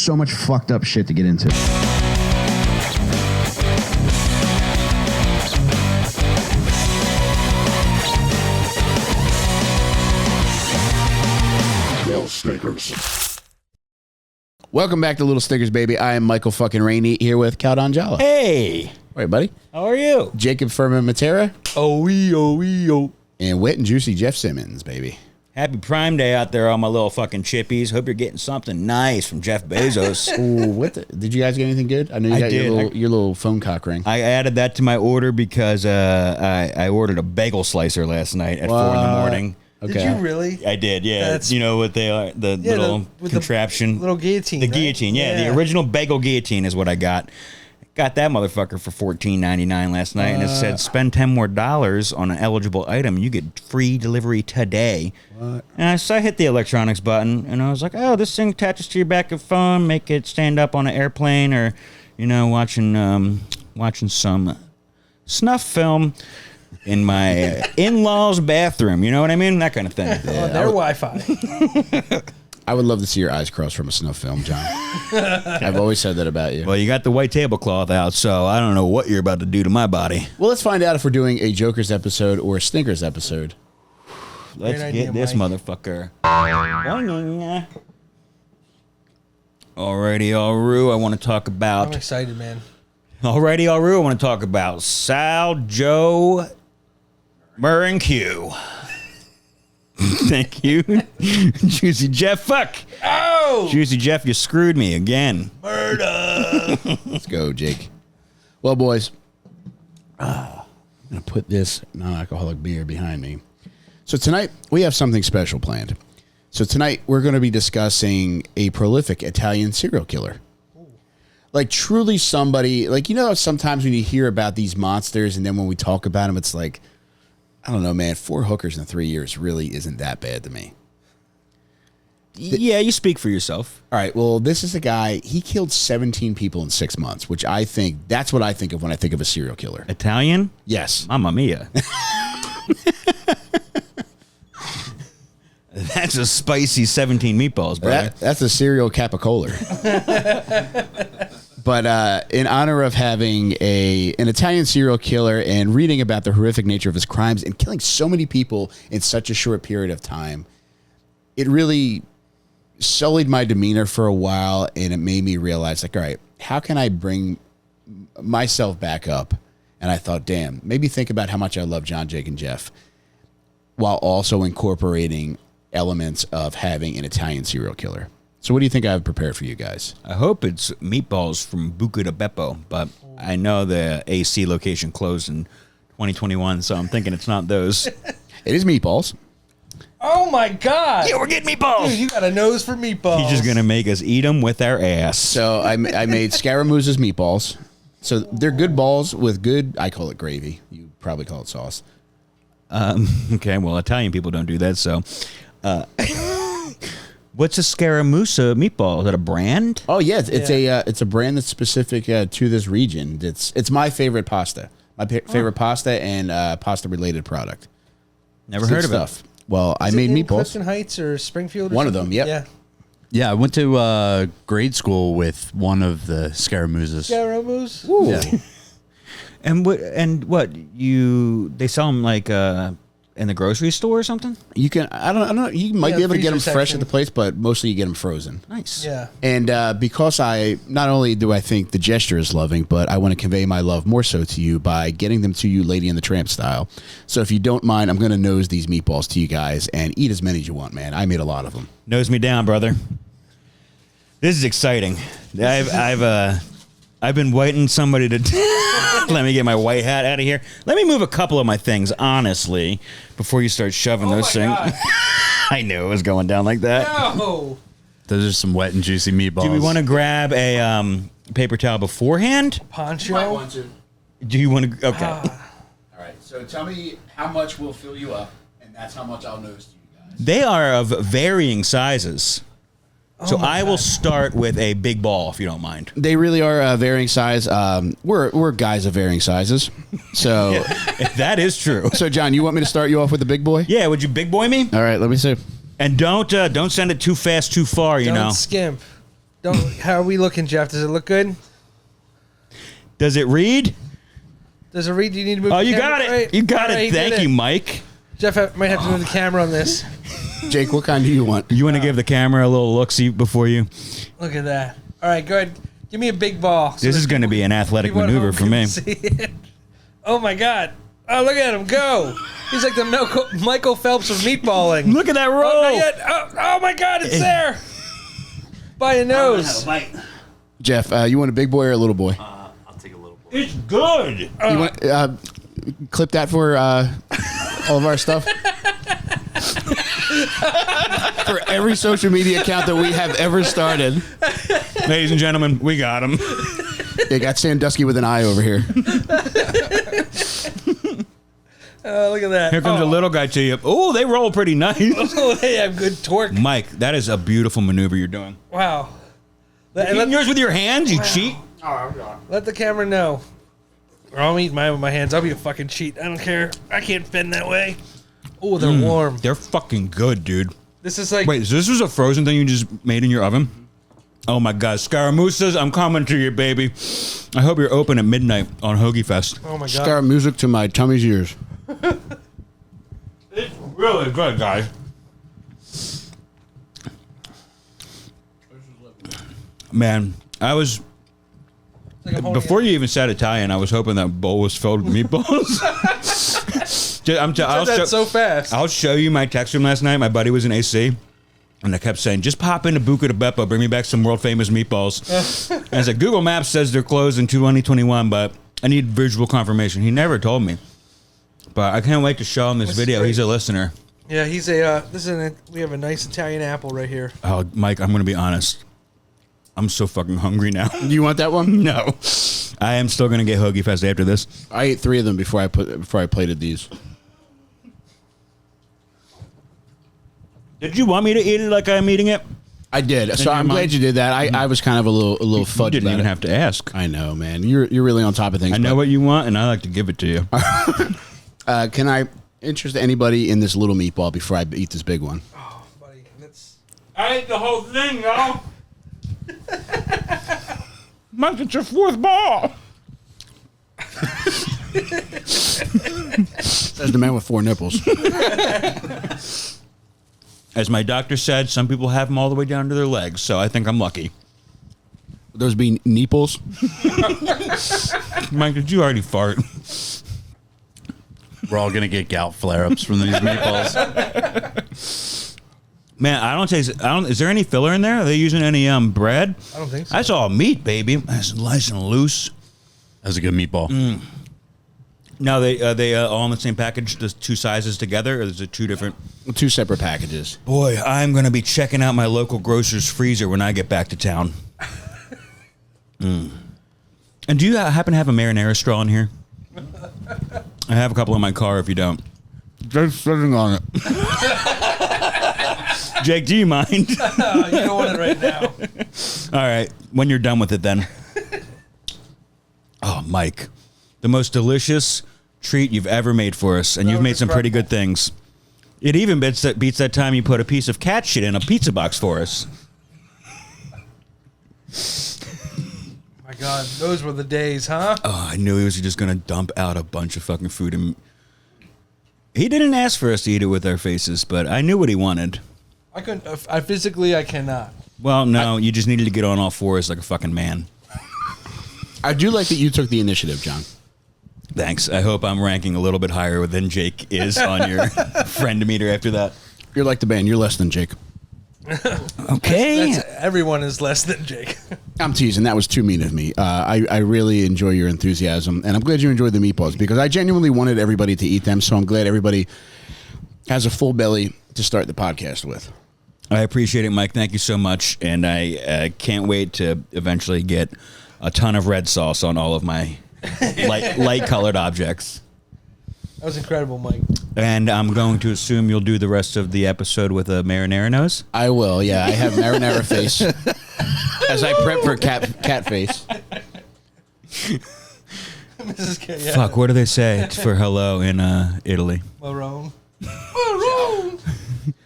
so much fucked up shit to get into. Welcome back to Little Stickers, baby. I am Michael fucking Rainey here with Cal Donjala. Hey. All right, buddy. How are you? Jacob Furman Mattera. Oh. And wet and juicy Jeff Simmons, baby. Happy Prime Day out there, all my little fucking chippies. Hope you're getting something nice from Jeff Bezos. Ooh, did you guys get anything good? I know you got your little phone cock ring. I added that to my order because I ordered a bagel slicer last night at 4 in the morning. Okay. Did you really? I did, yeah. You know what they are? The little contraption. Little guillotine. The right? guillotine, yeah. The original bagel guillotine is what I got. Got that motherfucker for $14.99 last night, and it said spend $10 more on an eligible item. You get free delivery today. What? And so I hit the electronics button, and I was like, oh, this thing attaches to your back of phone, make it stand up on an airplane, or, you know, watching some snuff film in my in-laws' bathroom. You know what I mean? That kind of thing. Yeah, their Wi-Fi. I would love to see your eyes cross from a snuff film, John. I've always said that about you. Well, you got the white tablecloth out, so I don't know what you're about to do to my body. Well, let's find out if we're doing a Joker's episode or a Snickers episode. Let's get this motherfucker. Alrighty, Allroo, I want to talk about... I'm excited, man. Alrighty, Allroo, I want to talk about Sal, Joe, Murr, and Q. Thank you. Juicy Jeff, fuck. Oh! Juicy Jeff, you screwed me again. Murder! Let's go, Jake. Well, boys, I'm going to put this non-alcoholic beer behind me. So tonight, we have something special planned. So tonight, we're going to be discussing a prolific Italian serial killer. Like, truly somebody, like, you know, sometimes when you hear about these monsters and then when we talk about them, it's like, I don't know, man, 4 hookers in 3 years really isn't that bad to me. Yeah, you speak for yourself. All right, well, this is a guy, he killed 17 people in 6 months, which I think, that's what I think of when I think of a serial killer. Italian? Yes. Mamma mia. That's a spicy 17 meatballs, brother. That's a serial capicola. But in honor of having an Italian serial killer and reading about the horrific nature of his crimes and killing so many people in such a short period of time, it really sullied my demeanor for a while, and it made me realize, like, all right, how can I bring myself back up? And I thought, damn, maybe think about how much I love John, Jake, and Jeff, while also incorporating elements of having an Italian serial killer. So what do you think I have prepared for you guys? I hope it's meatballs from Buca di Beppo, but I know the AC location closed in 2021, so I'm thinking it's not those. It is meatballs. Oh, my God. Yeah, we're getting meatballs. Dude, you got a nose for meatballs. He's just going to make us eat them with our ass. So I made Scaramouche's meatballs. So they're good balls with good, I call it gravy. You probably call it sauce. Okay, well, Italian people don't do that, so... What's a Scaramuccia meatball? Is that a brand? Oh yeah, it's a brand that's specific to this region. It's my favorite pasta. My favorite pasta and pasta related product. Never heard of stuff. it. Well, I Is made it in meatballs. Clifton Heights or Springfield? Or One of something? them. Yep. Yeah. Yeah, I went to grade school with one of the Scaramuzzas. Scaramouche. Yeah. And what they sell them like in the grocery store or something? You can. I don't know. You might be able to get them freezer fresh section. at the place, but mostly you get them frozen. Nice. Yeah. And because I not only do I think the gesture is loving, but I want to convey my love more so to you by getting them to you, Lady and the Tramp style. So if you don't mind, I'm going to nose these meatballs to you guys and eat as many as you want, man. I made a lot of them. Nose me down, brother. This is exciting. I've been waiting somebody to let me get my white hat out of here. Let me move a couple of my things, honestly, before you start shoving those things. I knew it was going down like that. No. Those are some wet and juicy meatballs. Do we want to grab a paper towel beforehand? Poncho. Do you want to? Okay. All right. So tell me how much will fill you up, and that's how much I'll nose to you guys. They are of varying sizes. So my I will God. start with a big ball, if you don't mind. They really are varying size. We're guys of varying sizes. So, That is true. so John, you want me to start you off with the big boy? Yeah, would you big boy me? All right. Let me see. And don't send it too fast, too far. You Don't know. skimp. How are we looking, Jeff? Does it look good? Does it read? Does it read? Do you need to move? Oh, the you camera? got it. Right. You got All right, it. he did Thank you, Mike. Jeff might have to move the camera on this. Jake, what kind do you want? You want to give the camera a little look-see before you? Look at that. All right, go ahead. Give me a big ball. This is going to be an athletic people at maneuver home for can me. see it. Oh, my God. Oh, look at him go. He's like the Michael Phelps of meatballing. Look at that roll. Oh, not yet. Oh, my God, it's there. By your nose. Jeff, you want a big boy or a little boy? I'll take a little boy. It's good. You want clip that for all of our stuff? For every social media account that we have ever started. Ladies and gentlemen, we got him. They got Sandusky with an eye over here. Look at that. Here comes a little guy to you. Oh, they roll pretty nice. Oh, they have good torque. Mike, that is a beautiful maneuver you're doing. Wow. Eating yours with your hands, you cheat. Let the camera know. Or I'll eat mine with my hands. I'll be a fucking cheat. I don't care. I can't bend that way. Oh, they're warm. They're fucking good, dude. This is like... Wait, so this was a frozen thing you just made in your oven? Oh my God, Scaramousas, I'm coming to you, baby. I hope you're open at midnight on Hoagie Fest. Oh my God. Star music to my tummy's ears. It's really good, guys. Man, I was... It's like I'm holding Before it. you even said Italian, I was hoping that bowl was filled with meatballs. You said that so fast. I'll show you my text from last night. My buddy was in AC, and I kept saying, just pop into Buca de Beppo, bring me back some world-famous meatballs. And I said, Google Maps says they're closed in 2021, but I need visual confirmation. He never told me. But I can't wait to show him this That's video. great. He's a listener. Yeah, he's a... we have a nice Italian apple right here. Oh, Mike, I'm going to be honest. I'm so fucking hungry now. Do you want that one? No. I am still going to get Hoagie Fest after this. I ate 3 of them before I plated these. Did you want me to eat it like I'm eating it? I did. So your I'm glad mind? you did that. I was kind of a little You fudged didn't about even it. have to ask. I know, man. You're really on top of things. I know what you want, and I like to give it to you. Can I interest anybody in this little meatball before I eat this big one? Oh, buddy. That's... I ate the whole thing, y'all. Mike, it's your 4th ball. Says the man with 4 nipples. As my doctor said, some people have them all the way down to their legs, so I think I'm lucky. Those be nipples. Mike, did you already fart? We're all gonna get gout flare-ups from these meatballs. Man, I don't taste. Is there any filler in there? Are they using any bread? I don't think so. I saw meat, baby. That's nice and loose. That was a good meatball. Now they all in the same package, the 2 sizes together, or is it 2 different? 2 separate packages. Boy, I'm gonna be checking out my local grocer's freezer when I get back to town. And do you happen to have a marinara straw in here? I have a couple in my car. If you don't, Just sitting on it. Jake, do you mind? You don't want it right now. All right, when you're done with it, then. Oh, Mike, the most delicious treat you've ever made for us, and That you've was made some pretty incredible. good things. It even beats that time you put a piece of cat shit in a pizza box for us. My God, those were the days, huh? Oh, I knew he was just gonna dump out a bunch of fucking food, and he didn't ask for us to eat it with our faces, but I knew what he wanted. I couldn't. I physically, I cannot. Well, no, you just needed to get on all fours like a fucking man. I do like that you took the initiative, John. Thanks. I hope I'm ranking a little bit higher than Jake is on your friend meter after that. You're like the band. You're less than Jake. Okay. Everyone is less than Jake. I'm teasing. That was too mean of me. I really enjoy your enthusiasm, and I'm glad you enjoyed the meatballs because I genuinely wanted everybody to eat them. So I'm glad everybody has a full belly to start the podcast with. I appreciate it, Mike. Thank you so much, and I can't wait to eventually get a ton of red sauce on all of my light colored objects. That was incredible, Mike. And I'm going to assume you'll do the rest of the episode with a marinara nose. I will. Yeah, I have marinara face as I prep for cat face. Mrs. K. Yeah. Fuck, what do they say for hello in Italy? Marone.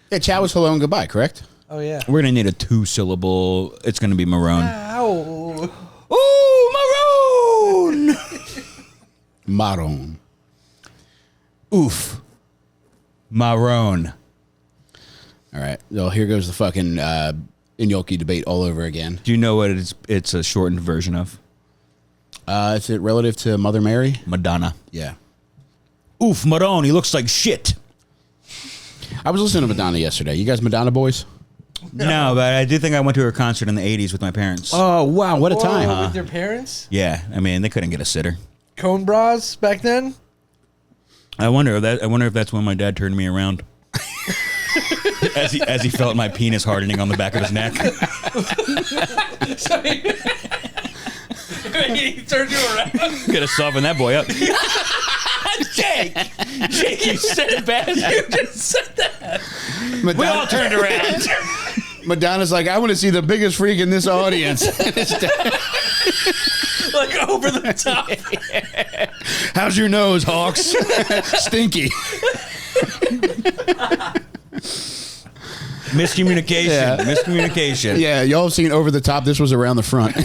Yeah, ciao is hello and goodbye, correct? Oh, yeah. We're going to need a 2-syllable. It's going to be Marone. Ow. Ooh, Marone! Maron. Oof. Marone. All right. Well, here goes the fucking Iñaki debate all over again. Do you know what it's a shortened version of? Is it relative to Mother Mary? Madonna. Yeah. Oof, Marone, he looks like shit. I was listening to Madonna yesterday. You guys Madonna boys? No, but I do think I went to her concert in the 80s with my parents. Oh, wow. What a Whoa, time. with your parents? Yeah, I mean, they couldn't get a sitter. Cone bras back then? I wonder if that's when my dad turned me around. as he felt my penis hardening on the back of his neck. So he turned you around. Gotta soften that boy up. Jake, you said it best. You just said that. Madonna, We all turned around. Madonna's like, I want to see the biggest freak in this audience. Like over the top. How's your nose, Hawks? Stinky. Miscommunication. Yeah. Miscommunication. Yeah, y'all have seen Over the Top. This was around the front.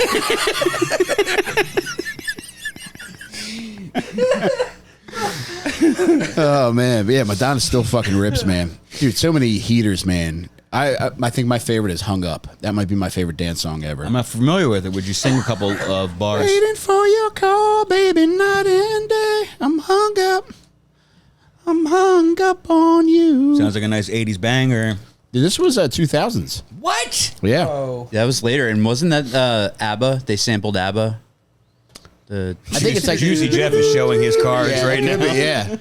Oh, man. But yeah, Madonna still fucking rips, man. Dude, so many heaters, man. I think my favorite is Hung Up. That might be my favorite dance song ever. I'm not familiar with it. Would you sing a couple of bars? Waiting for your call, baby, night and day. I'm hung up. I'm hung up on you. Sounds like a nice 80s banger. Dude, this was 2000s. What? Yeah. Oh. That was later, and wasn't that ABBA? They sampled ABBA. I think it's like Juicy Jeff is showing his cards Yeah, right it could now. be, yeah.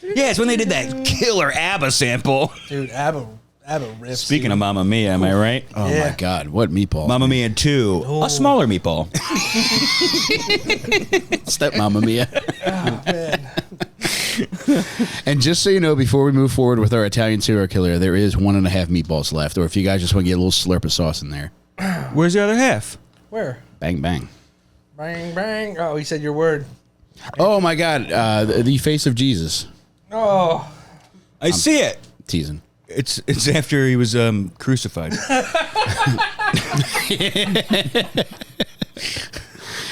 Yeah, it's when they did that killer ABBA sample. Dude, ABBA rips. Speaking of Mamma Mia, am I right? Oh Yeah. my God, what meatball? Mamma Mia 2, a smaller meatball. Step Mamma Mia. Oh, man. And just so you know, before we move forward with our Italian serial killer, there is 1.5 meatballs left. Or if you guys just want to get a little slurp of sauce in there, Where's the other half? Where? bang bang. Bang, bang. Oh, he said your word. Oh my God, the face of Jesus. Oh. I see it. Teasing. It's after he was crucified.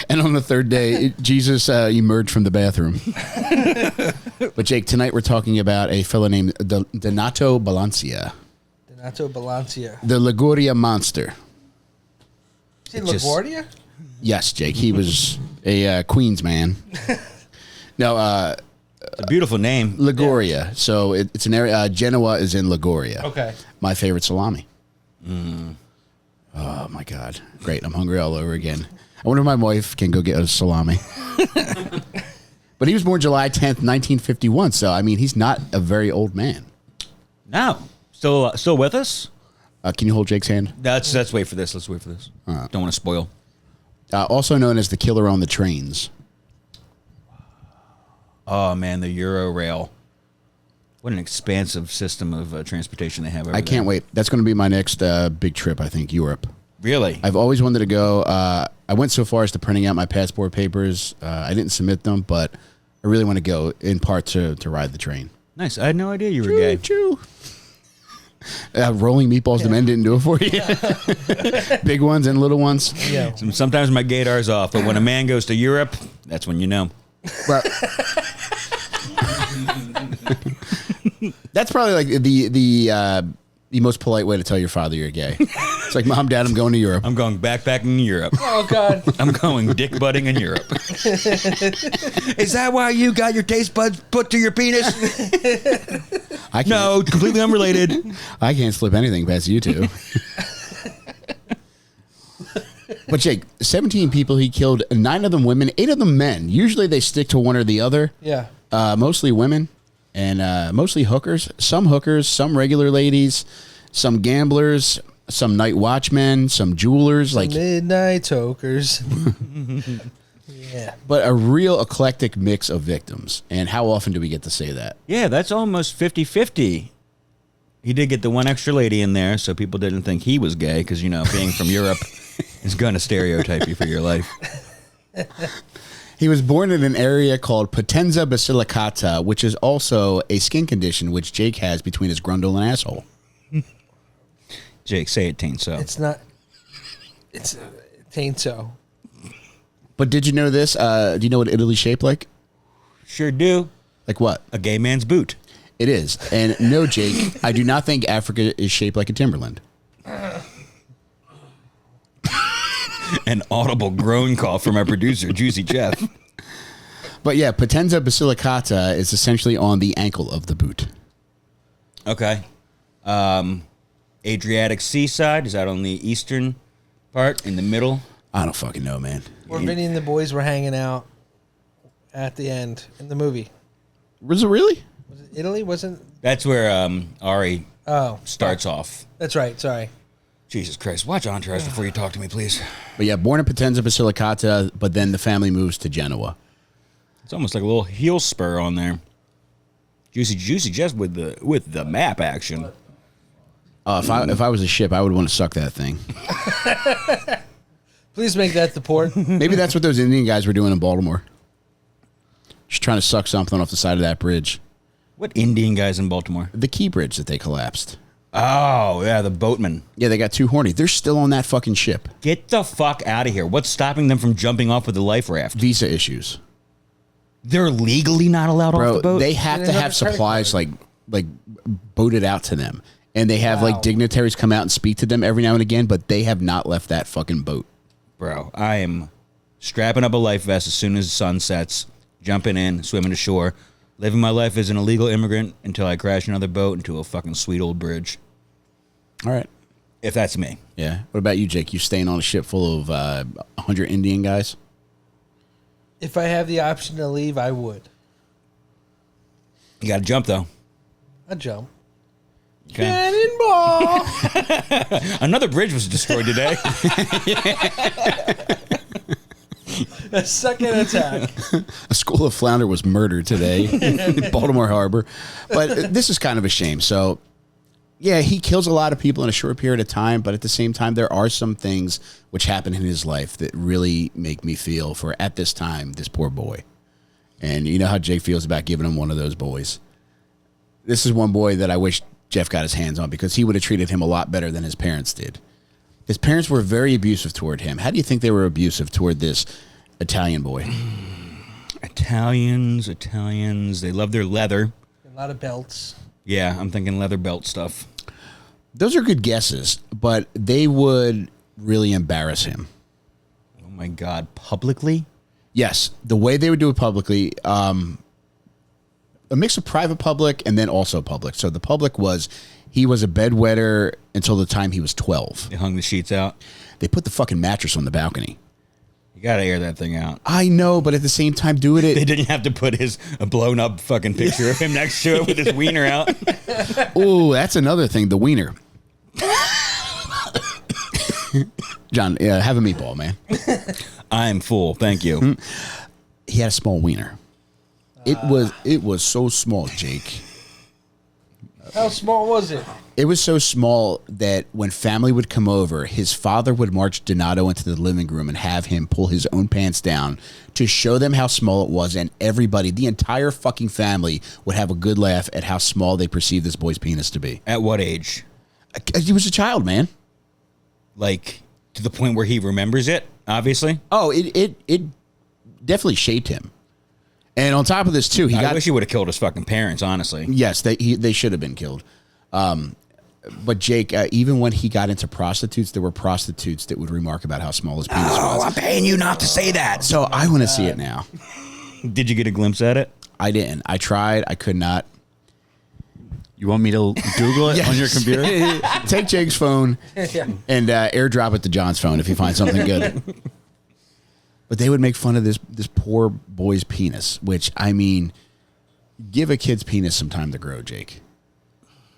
And on the third day, Jesus emerged from the bathroom. But Jake, tonight we're talking about a fellow named Donato Bilancia, Donato Bilancia. the Liguria monster. Is he just- LaGuardia? Yes, Jake, he was a Queens man. No, It's a beautiful name. Liguria. So it's an area. Genoa is in Liguria. Okay. My favorite salami. Oh my God, great! I'm hungry all over again. I wonder if my wife can go get a salami. But he was born July 10th, 1951. So I mean, he's not a very old man. No. Still with us? Can you hold Jake's hand? Let's wait for this. Let's wait for this. Don't want to spoil. Also known as the killer on the trains. Oh man, the Euro Rail. What an expansive system of transportation they have over I can't wait. That's going to be my next big trip. I think Europe. Really? I've always wanted to go. I went so far as to printing out my passport papers. I didn't submit them, but I really want to go in part to ride the train. Nice. I had no idea you were gay. Choo. Rolling meatballs, the men didn't do it for you. Big ones and little ones. Yeah. Sometimes my gaydar's off, but when a man goes to Europe, that's when you know. Well, that's probably like the most polite way to tell your father you're gay. It's like, Mom, Dad, I'm going to Europe. I'm going backpacking in Europe. Oh, God. I'm going dick butting in Europe. Is that why you got your taste buds put to your penis? I can't, No, completely unrelated. I can't slip anything past you two. But Jake, 17 people he killed, 9 of them women, 8 of them men. Usually they stick to one or the other. Yeah. Mostly women and mostly hookers. Some regular ladies, some gamblers, some night watchmen, some jewelers. Like, Midnight tokers. Yeah. but a real eclectic mix of victims. And how often do we get to say that? Yeah, that's almost 50-50. He did get the one extra lady in there, so people didn't think he was gay, because, being from Europe is going to stereotype you for your life. He was born in an area called Potenza basilicata, which is also a skin condition which Jake has between his grundle and asshole. Jake, say it tain't so. It's not. It ain't so. But did you know this? Do you know what Italy's shaped like? Sure do. Like what? A gay man's boot. It is. And no, Jake, I do not think Africa is shaped like a Timberland. An audible groan call from our producer, Juicy Jeff. But yeah, Potenza basilicata is essentially on the ankle of the boot. Okay. Adriatic Seaside, is that on the eastern part, in the middle? I don't fucking know, man. Where Vinny and the boys were hanging out at the end in the movie. Was it really? Was it Italy? Wasn't? That's where Ari starts off. That's right. Sorry. Jesus Christ. Watch Entourage before you talk to me, please. But yeah, born in Potenza basilicata, but then the family moves to Genoa. It's almost like a little heel spur on there. Juicy just with the map action. If I was a ship, I would want to suck that thing. Please make that the port. Maybe that's what those Indian guys were doing in Baltimore. Just trying to suck something off the side of that bridge. What Indian guys in Baltimore? The Key Bridge that they collapsed. Oh, yeah, the boatmen. Yeah, they got too horny. They're still on that fucking ship. Get the fuck out of here. What's stopping them from jumping off with the life raft? Visa issues. They're legally not allowed off the boat? They have to have supplies like boated out to them. And they have like dignitaries come out and speak to them every now and again, but they have not left that fucking boat. Bro, I am strapping up a life vest as soon as the sun sets, jumping in, swimming ashore, living my life as an illegal immigrant until I crash another boat into a fucking sweet old bridge. All right. If that's me. Yeah. What about you, Jake? You staying on a ship full of 100 Indian guys? If I have the option to leave, I would. You got to jump, though. I'd jump. Okay. Cannonball! Another bridge was destroyed today. A second attack. A school of flounder was murdered today in Baltimore Harbor. But this is kind of a shame. So, yeah, he kills a lot of people in a short period of time. But at the same time, there are some things which happen in his life that really make me feel for, at this time, this poor boy. And you know how Jake feels about giving him one of those boys. This is one boy that I wish Jeff got his hands on because he would have treated him a lot better than his parents did. His parents were very abusive toward him. How do you think they were abusive toward this Italian boy? Italians, they love their leather. A lot of belts. Yeah, I'm thinking leather belt stuff. Those are good guesses, but they would really embarrass him. Oh my God, publicly? Yes, the way they would do it publicly, a mix of private public and then also public. So the public was, he was a bedwetter until the time he was 12. They hung the sheets out. They put the fucking mattress on the balcony. You gotta air that thing out. I know, but at the same time, doing it. They didn't have to put a blown up fucking picture of him next to it with his wiener out. Oh, that's another thing, the wiener. John, have a meatball, man. I'm full, thank you. He had a small wiener. It was so small, Jake. How small was it? It was so small that when family would come over, his father would march Donato into the living room and have him pull his own pants down to show them how small it was. And everybody, the entire fucking family, would have a good laugh at how small they perceived this boy's penis to be. At what age? He was a child, man. Like, to the point where he remembers it, obviously? Oh, it definitely shaped him. And on top of this, too, I wish he would have killed his fucking parents, honestly. Yes, they should have been killed. But Jake, even when he got into prostitutes, there were prostitutes that would remark about how small his penis was. I'm paying you not to say that. So I want to see it now. Did you get a glimpse at it? I didn't. I tried. I could not. You want me to Google it on your computer? Take Jake's phone and airdrop it to John's phone if you find something good. But they would make fun of this poor boy's penis, which, I mean, give a kid's penis some time to grow, Jake.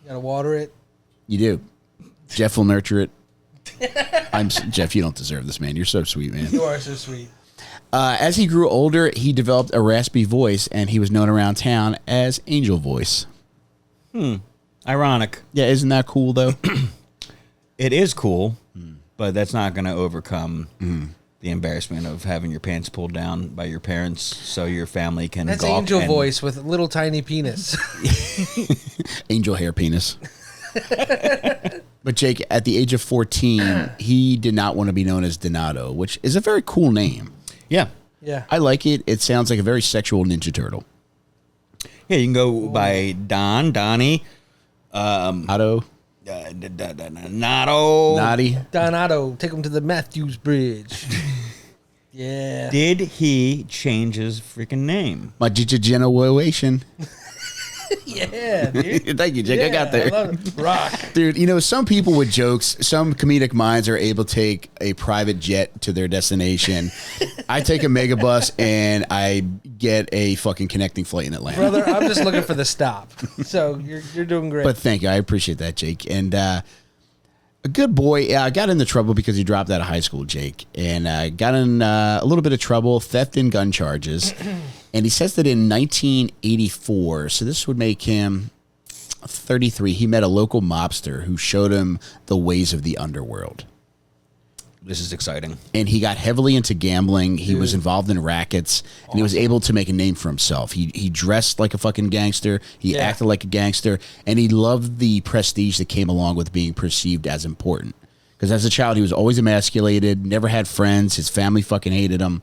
You gotta water it. You do. Jeff will nurture it. Jeff, you don't deserve this, man. You're so sweet, man. You are so sweet. As he grew older, he developed a raspy voice, and he was known around town as Angel Voice. Ironic. Yeah, isn't that cool, though? It is cool, but that's not going to overcome the embarrassment of having your pants pulled down by your parents so your family can That's gawk Angel and- Voice with a little tiny penis. Angel hair penis. But Jake, at the age of 14, he did not want to be known as Donato, which is a very cool name. Yeah. Yeah. I like it. It sounds like a very sexual Ninja Turtle. Yeah, you can go by Donnie, Otto, Nato. Naughty. Donato, take him to the Matthews Bridge. Yeah. Did he change his freaking name? My generation. Yeah, dude. Thank you, Jake. I got there. I love it. Rock. Dude, you know, some people with jokes, some comedic minds are able to take a private jet to their destination. I take a megabus and I get a fucking connecting flight in Atlanta. Brother, I'm just looking for the stop. So you're doing great. But thank you. I appreciate that, Jake. And a good boy. Got into trouble because he dropped out of high school, Jake. And got in a little bit of trouble, theft and gun charges. And he says that in 1984, so this would make him 33, he met a local mobster who showed him the ways of the underworld. This is exciting. And he got heavily into gambling. He was involved in rackets, and he was able to make a name for himself. He dressed like a fucking gangster. He acted like a gangster, and he loved the prestige that came along with being perceived as important. Because as a child, he was always emasculated, never had friends. His family fucking hated him.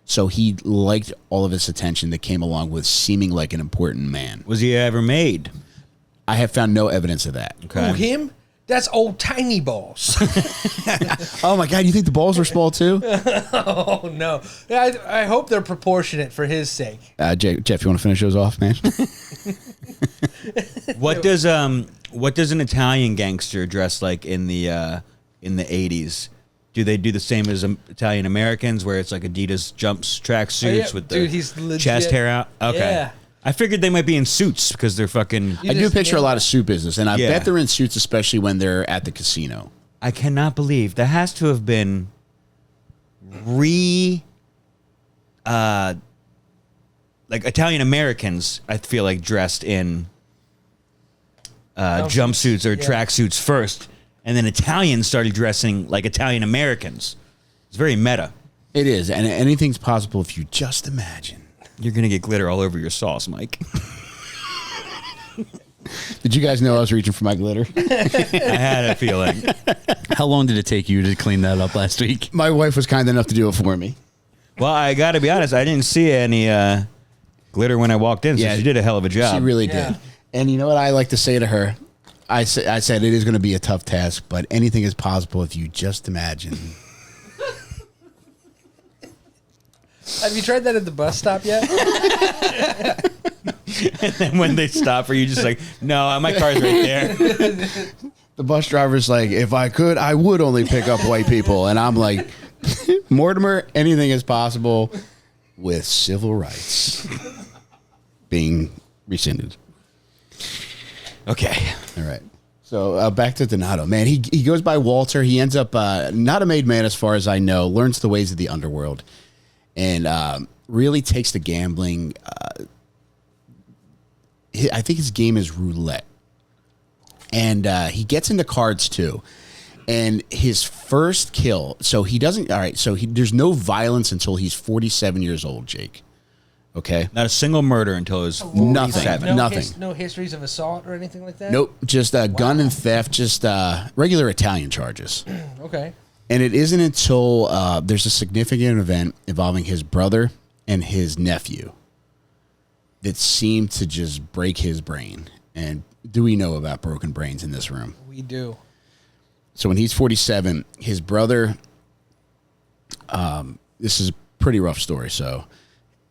So he liked all of this attention that came along with seeming like an important man. Was he ever made? I have found no evidence of that. Okay. Who, him? That's old Tiny Balls. Oh my God, you think the balls were small too? Oh, no. I hope they're proportionate for his sake. Jeff, you want to finish those off, man? What does an Italian gangster dress like in the 80s? Do they do the same as Italian Americans, where it's like Adidas tracksuits with the he's legit. chest hair out? Okay. Yeah. I figured they might be in suits because they're fucking. I do picture a lot of suit business, and I Yeah. bet they're in suits, especially when they're at the casino. I cannot believe that has to have been like Italian Americans. I feel like dressed in jumpsuits or tracksuits first, and then Italians started dressing like Italian Americans. It's very meta. It is, and anything's possible if you just imagine. You're gonna get glitter all over your sauce, Mike. Did you guys know I was reaching for my glitter? I had a feeling. How long did it take you to clean that up last week? My wife was kind enough to do it for me. Well, I got to be honest. I didn't see any glitter when I walked in, so she did a hell of a job. She really Yeah. did. And you know what I like to say to her? I said it is going to be a tough task, but anything is possible if you just imagine. Have you tried that at the bus stop yet? And then when they stop, are you just like, no, my car's right there? The bus driver's like, if I could, I would only pick up white people. And I'm like, Mortimer, anything is possible with civil rights being rescinded. Okay. All right. So back to Donato. Man, he goes by Walter. He ends up not a made man as far as I know, learns the ways of the underworld, and really takes to gambling. I think his game is roulette. And he gets into cards too. And his first kill, so he doesn't, all right, so there's no violence until he's 47 years old, Jake. Okay? Not a single murder until his Nothing. 47. Nothing. No histories of assault or anything like that? Nope, just gun and theft, just regular Italian charges. Okay. And it isn't until there's a significant event involving his brother and his nephew that seemed to just break his brain. And do we know about broken brains in this room? We do. So when he's 47, his brother, this is a pretty rough story. So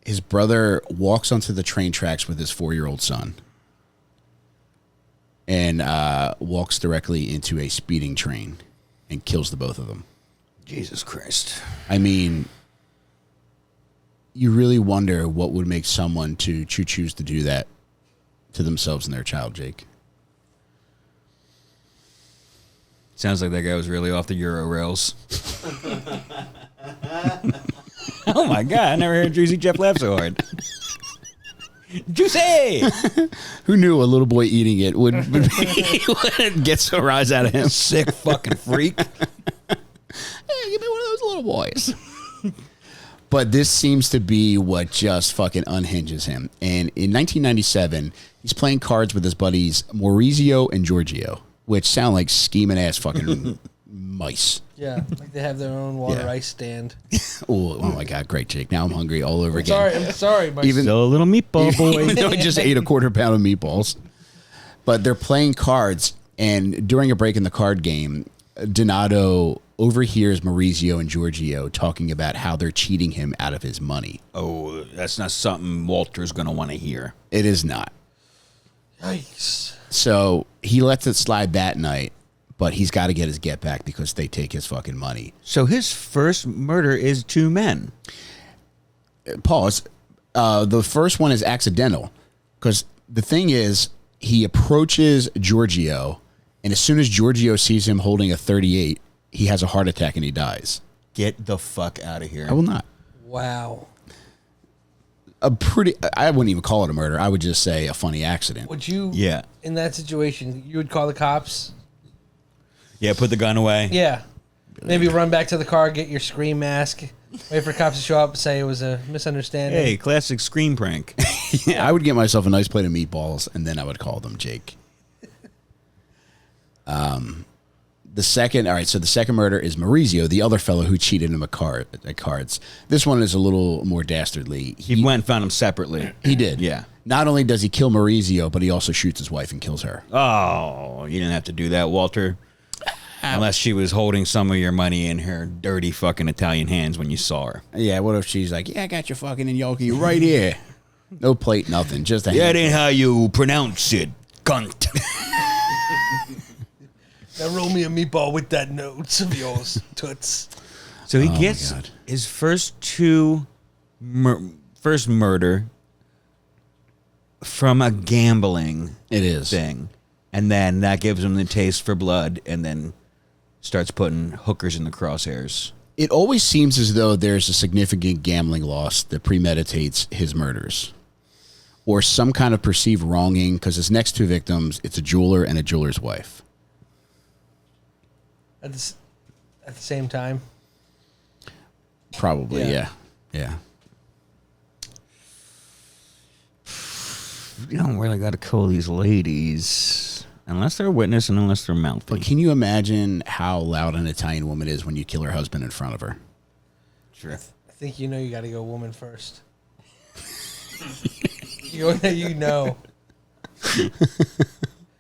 his brother walks onto the train tracks with his 4-year-old son and walks directly into a speeding train and kills the both of them. Jesus Christ. I mean, you really wonder what would make someone to choose to do that to themselves and their child, Jake. Sounds like that guy was really off the Euro rails. Oh my God, I never heard Juicy Jeff laugh so hard. Juicy! Who knew a little boy eating it would get so rise out of him? Sick fucking freak. Hey, give me one of those little boys. But this seems to be what just fucking unhinges him. And in 1997, he's playing cards with his buddies Maurizio and Giorgio. which sound like scheming ass fucking mice. Yeah, like they have their own water Yeah. ice stand. Oh my God, great, Jake. Now I'm hungry all over again. Sorry, I'm sorry. My Still a little meatball boy. Even though I just ate a quarter pound of meatballs. But they're playing cards, and during a break in the card game, Donato overhears Maurizio and Giorgio talking about how they're cheating him out of his money. Oh, that's not something Walter's going to want to hear. It is not. Yikes. So he lets it slide that night, but he's got to get his get back because they take his fucking money. So his first murder is 2 men. Pause. The first one is accidental because the thing is, he approaches Giorgio, and as soon as Giorgio sees him holding a 38, he has a heart attack and he dies. Get the fuck out of here. I will not. Wow. I wouldn't even call it a murder. I would just say a funny accident. Would you? Yeah. In that situation, you would call the cops. Yeah, put the gun away. Yeah. Maybe run back to the car, get your scream mask, wait for cops to show up, and say it was a misunderstanding. Hey, classic screen prank. Yeah, I would get myself a nice plate of meatballs, and then I would call them Jake. The second murder is Maurizio, the other fellow who cheated him at cards. This one is a little more dastardly. He went and found him separately. He did. Yeah. Not only does he kill Maurizio, but he also shoots his wife and kills her. Oh, you didn't have to do that, Walter. Unless she was holding some of your money in her dirty fucking Italian hands when you saw her. Yeah, what if she's like, yeah, I got your fucking gnocchi right here. No plate, nothing. Just a That handful. ain't how you pronounce it, cunt. Now roll me a meatball with that notes of yours, toots. So he Oh, my gets God. his first first murder from a gambling It is. thing. And then that gives him the taste for blood and then starts putting hookers in the crosshairs. It always seems as though there's a significant gambling loss that premeditates his murders. Or some kind of perceived wronging, because his next 2 victims, it's a jeweler and a jeweler's wife. At the same time. Probably, Yeah. yeah. You don't really got to kill these ladies unless they're a witness and unless they're mouthy. But can you imagine how loud an Italian woman is when you kill her husband in front of her? Sure. I think you know you got to go woman first. you know.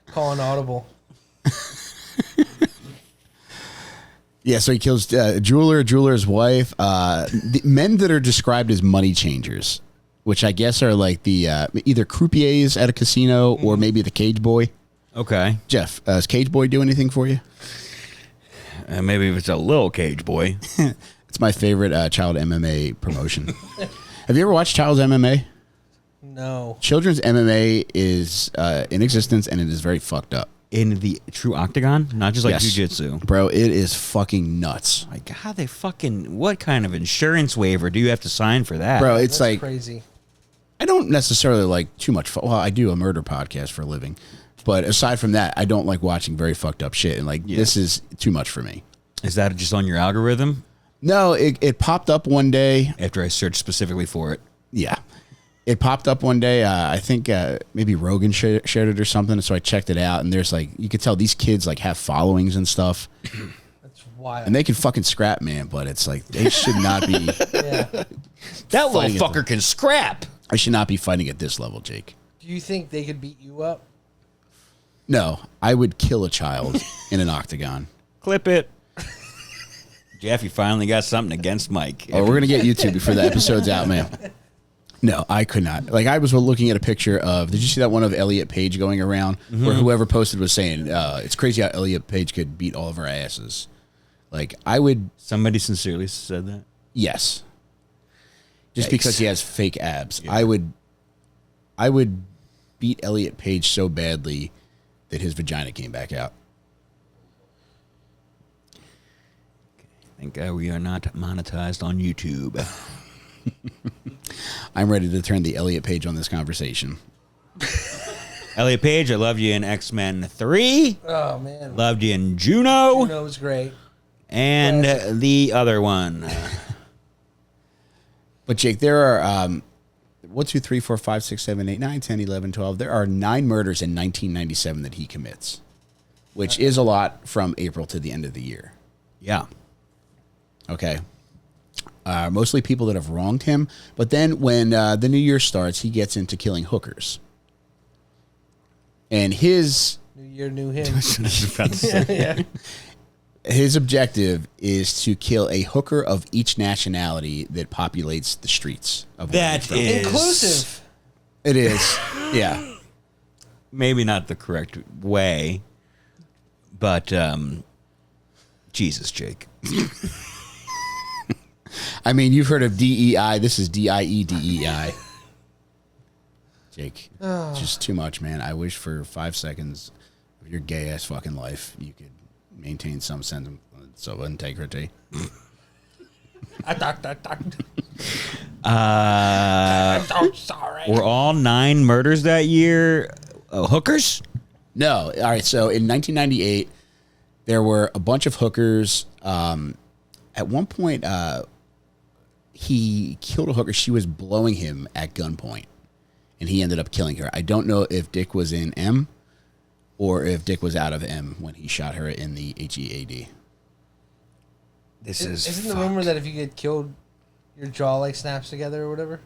Call an audible. Yeah, so he kills a jeweler's wife, the men that are described as money changers, which I guess are like the either croupiers at a casino or maybe the cage boy. Okay. Jeff, does Cage Boy do anything for you? Maybe if it's a little cage boy. It's my favorite child MMA promotion. Have you ever watched Child's MMA? No. Children's MMA is in existence, and it is very fucked up. In the true octagon? Not just like Yes. jiu-jitsu. Bro, it is fucking nuts. Like, how they fucking... What kind of insurance waiver do you have to sign for that? Bro, it's That's like, crazy. I don't necessarily like too much. Well, I do a murder podcast for a living. But aside from that, I don't like watching very fucked up shit. And like, this is too much for me. Is that just on your algorithm? No, it popped up one day. After I searched specifically for it. Yeah. It popped up one day. I think maybe Rogan shared it or something. So I checked it out. And there's like, you could tell these kids like have followings and stuff. That's wild. And they can fucking scrap, man. But it's like, they should not be, Yeah. That little Fighting it. fucker can scrap. I should not be fighting at this level, Jake. Do you think they could beat you up? No, I would kill a child in an octagon. Clip it. Jeff, you finally got something against Mike. Oh, we're going to get YouTube before the episode's out, man. No, I could not. Like, I was looking at a picture of, did you see that one of Elliot Page going around where whoever posted was saying, it's crazy how Elliot Page could beat all of our asses. Like, I would, Somebody sincerely said that. yes. Just Yikes. because he has fake abs. I would beat Elliot Page so badly that his vagina came back out. Thank God we are not monetized on YouTube. I'm ready to turn the Elliot Page on this conversation. Elliot Page, I loved you in X-Men 3. Oh, man. Loved you in Juno. Juno's great. And the other one. But Jake, there are 1, 2, 3, 4, 5, 6, 7, 8, 9, 10, 11, 12. There are 9 murders in 1997 that he commits. which is a lot from April to the end of the year. Yeah. Okay. Mostly people that have wronged him. But then when the new year starts, he gets into killing hookers. And his... New year, new him. Yeah. His objective is to kill a hooker of each nationality that populates the streets of That where he's is... Inclusive. It is. Yeah. Maybe not the correct way, but Jesus, Jake. I mean, you've heard of DEI. This is DIEDEI. Jake, just too much, man. I wish for 5 seconds of your gay ass fucking life you could maintain some semblance of integrity. I'm so sorry. Were all 9 murders that year hookers? No. All right. So in 1998, there were a bunch of hookers. At one point, he killed a hooker. She was blowing him at gunpoint, and he ended up killing her. I don't know if Dick was in M or if Dick was out of M when he shot her in the HEAD. Isn't the rumor that if you get killed, your jaw like snaps together or whatever?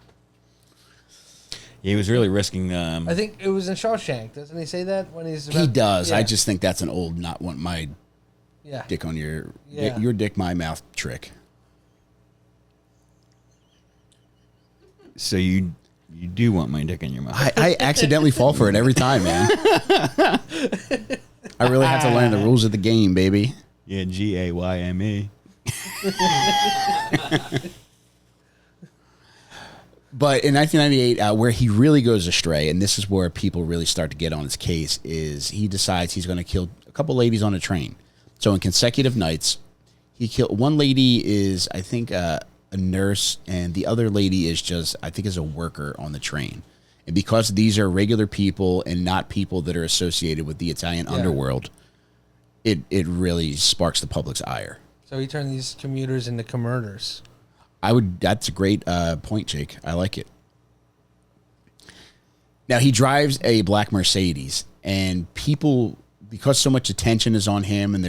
He was really risking. I think it was in Shawshank. Doesn't he say that when he's? He does. Yeah. I just think that's an old not want my Yeah. dick on your Yeah. your dick my mouth trick. So you do want my dick in your mouth? I accidentally fall for it every time, man. I really have to learn the rules of the game, baby. Yeah, GAYME. But in 1998, where he really goes astray, and this is where people really start to get on his case, is he decides he's going to kill a couple ladies on a train. So in consecutive nights, he killed one lady is, I think, a nurse, and the other lady is just, I think, is a worker on the train. And because these are regular people and not people that are associated with the Italian underworld, it really sparks the public's ire. So he turned these commuters into commuters. That's a great point, Jake. I like it. Now, he drives a black Mercedes, and people, because so much attention is on him, and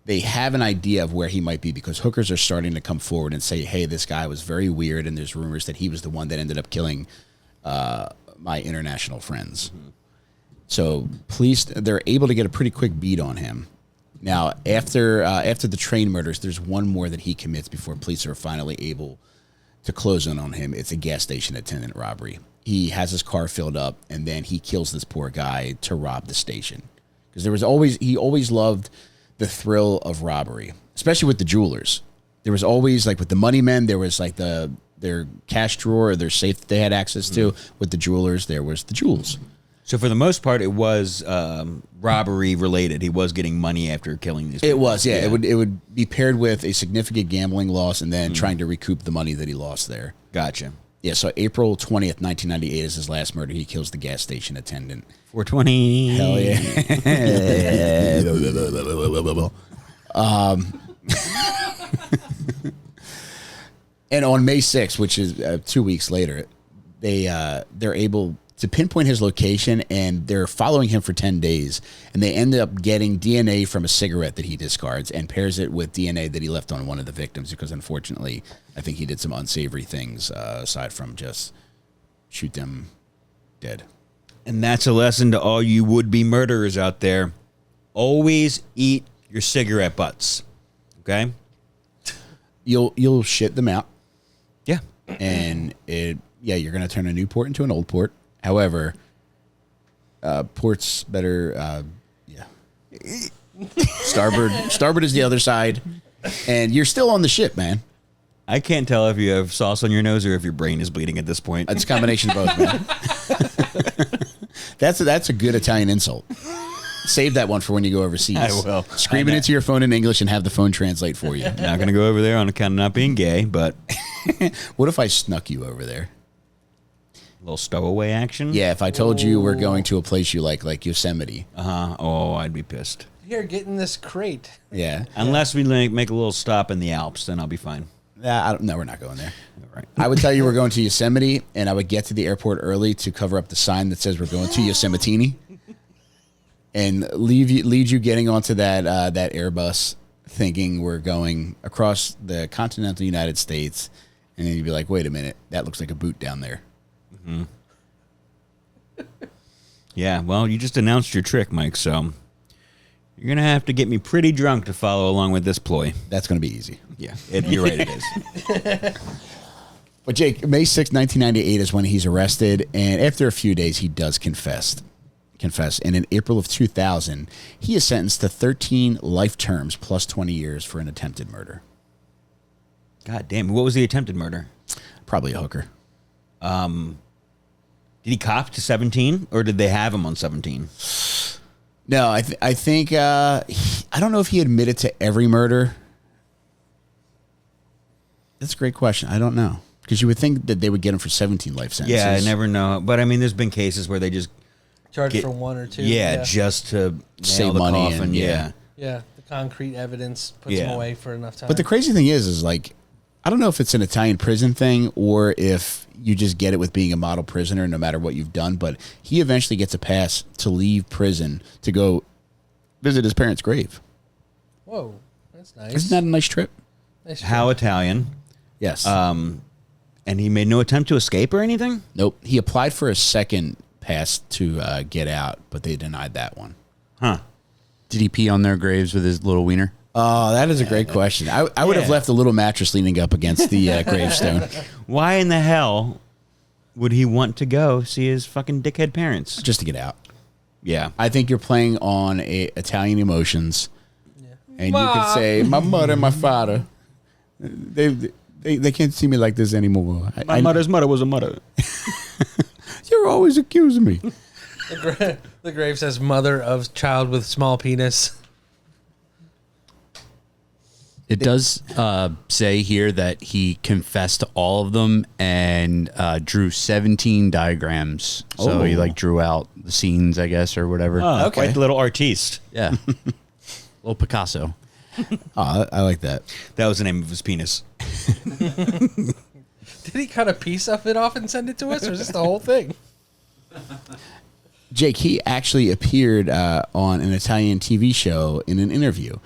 they have an idea of where he might be, because hookers are starting to come forward and say, hey, this guy was very weird, and there's rumors that he was the one that ended up killing my international friends. Mm-hmm. So they're able to get a pretty quick beat on him. Now, after the train murders, there's one more that he commits before police are finally able to close in on him. It's a gas station attendant robbery. He has his car filled up, and then he kills this poor guy to rob the station. Because he always loved the thrill of robbery, especially with the jewelers. There was always, like with the money men, there was like their cash drawer or their safe that they had access to. With the jewelers, there was the jewels. So for the most part, it was robbery related. He was getting money after killing these people. It was, yeah. It would be paired with a significant gambling loss and then trying to recoup the money that he lost there. Gotcha. Yeah, so April 20th, 1998 is his last murder. He kills the gas station attendant. 420. Hell yeah. And on May 6th, which is 2 weeks later, they're able to pinpoint his location, and they're following him for 10 days. And they end up getting DNA from a cigarette that he discards and pairs it with DNA that he left on one of the victims, because unfortunately, I think he did some unsavory things aside from just shoot them dead. And that's a lesson to all you would-be murderers out there. Always eat your cigarette butts. Okay? You'll shit them out. Yeah. And you're going to turn a new port into an old port. However, ports better, Starboard is the other side, and you're still on the ship, man. I can't tell if you have sauce on your nose or if your brain is bleeding at this point. It's a combination of both, man. That's a good Italian insult. Save that one for when you go overseas. I will. Scream it into your phone in English and have the phone translate for you. Not going to go over there on account of not being gay, but What if I snuck you over there? a little stowaway action. Yeah, if I told you we're going to a place you like Yosemite. Uh-huh. Oh, I'd be pissed. Here, get in this crate. Yeah. Unless we make a little stop in the Alps, then I'll be fine. No, we're not going there. All right. I would tell you we're going to Yosemite, and I would get to the airport early to cover up the sign that says we're going to Yosemite. and lead you getting onto that Airbus, thinking we're going across the continental United States, and then you'd be like, wait a minute, that looks like a boot down there. Mm-hmm. Yeah, well, you just announced your trick, Mike, so you're going to have to get me pretty drunk to follow along with this ploy. That's going to be easy. Yeah, you're right, it is. But Jake, May 6, 1998 is when he's arrested, and after a few days, he does confess. And in April of 2000, he is sentenced to 13 life terms plus 20 years for an attempted murder. God damn, what was the attempted murder? Probably a hooker. Did he cop to 17, or did they have him on 17? No, I think I don't know if he admitted to every murder. That's a great question. I don't know, because you would think that they would get him for 17 life sentences. Yeah, I never know. But I mean, there's been cases where they just Charged for 1 or 2. Yeah, just to save nail the money coffin. and- Yeah. Yeah, the concrete evidence puts Yeah. him away for enough time. But the crazy thing is like, I don't know if it's an Italian prison thing or if you just get it with being a model prisoner no matter what you've done, but he eventually gets a pass to leave prison to go visit his parents' grave. Whoa, that's nice. Isn't that a nice trip? Nice How Italian. Yes. And he made no attempt to escape or anything? Nope. He applied for a second pass to get out, but they denied that one. Huh. Did he pee on their graves with his little wiener? Oh, that is a great question. I would have Yeah. left a little mattress leaning up against the gravestone Why in the hell would he want to go see his fucking dickhead parents? just to get out. Yeah. I think you're playing on Italian emotions, and you could say, "My mother and my father, they can't see me like this anymore." My mother's mother was a mother. You're always accusing me. The grave says mother of child with small penis. It does say here that he confessed to all of them and drew 17 diagrams. So he like drew out the scenes, I guess, or whatever. Oh, Okay. quite the little artiste. Yeah. Little Picasso. Oh, I like that. That was the name of his penis. Did he cut a piece of it off and send it to us, or is this the whole thing? Jake, he actually appeared on an Italian TV show in an interview.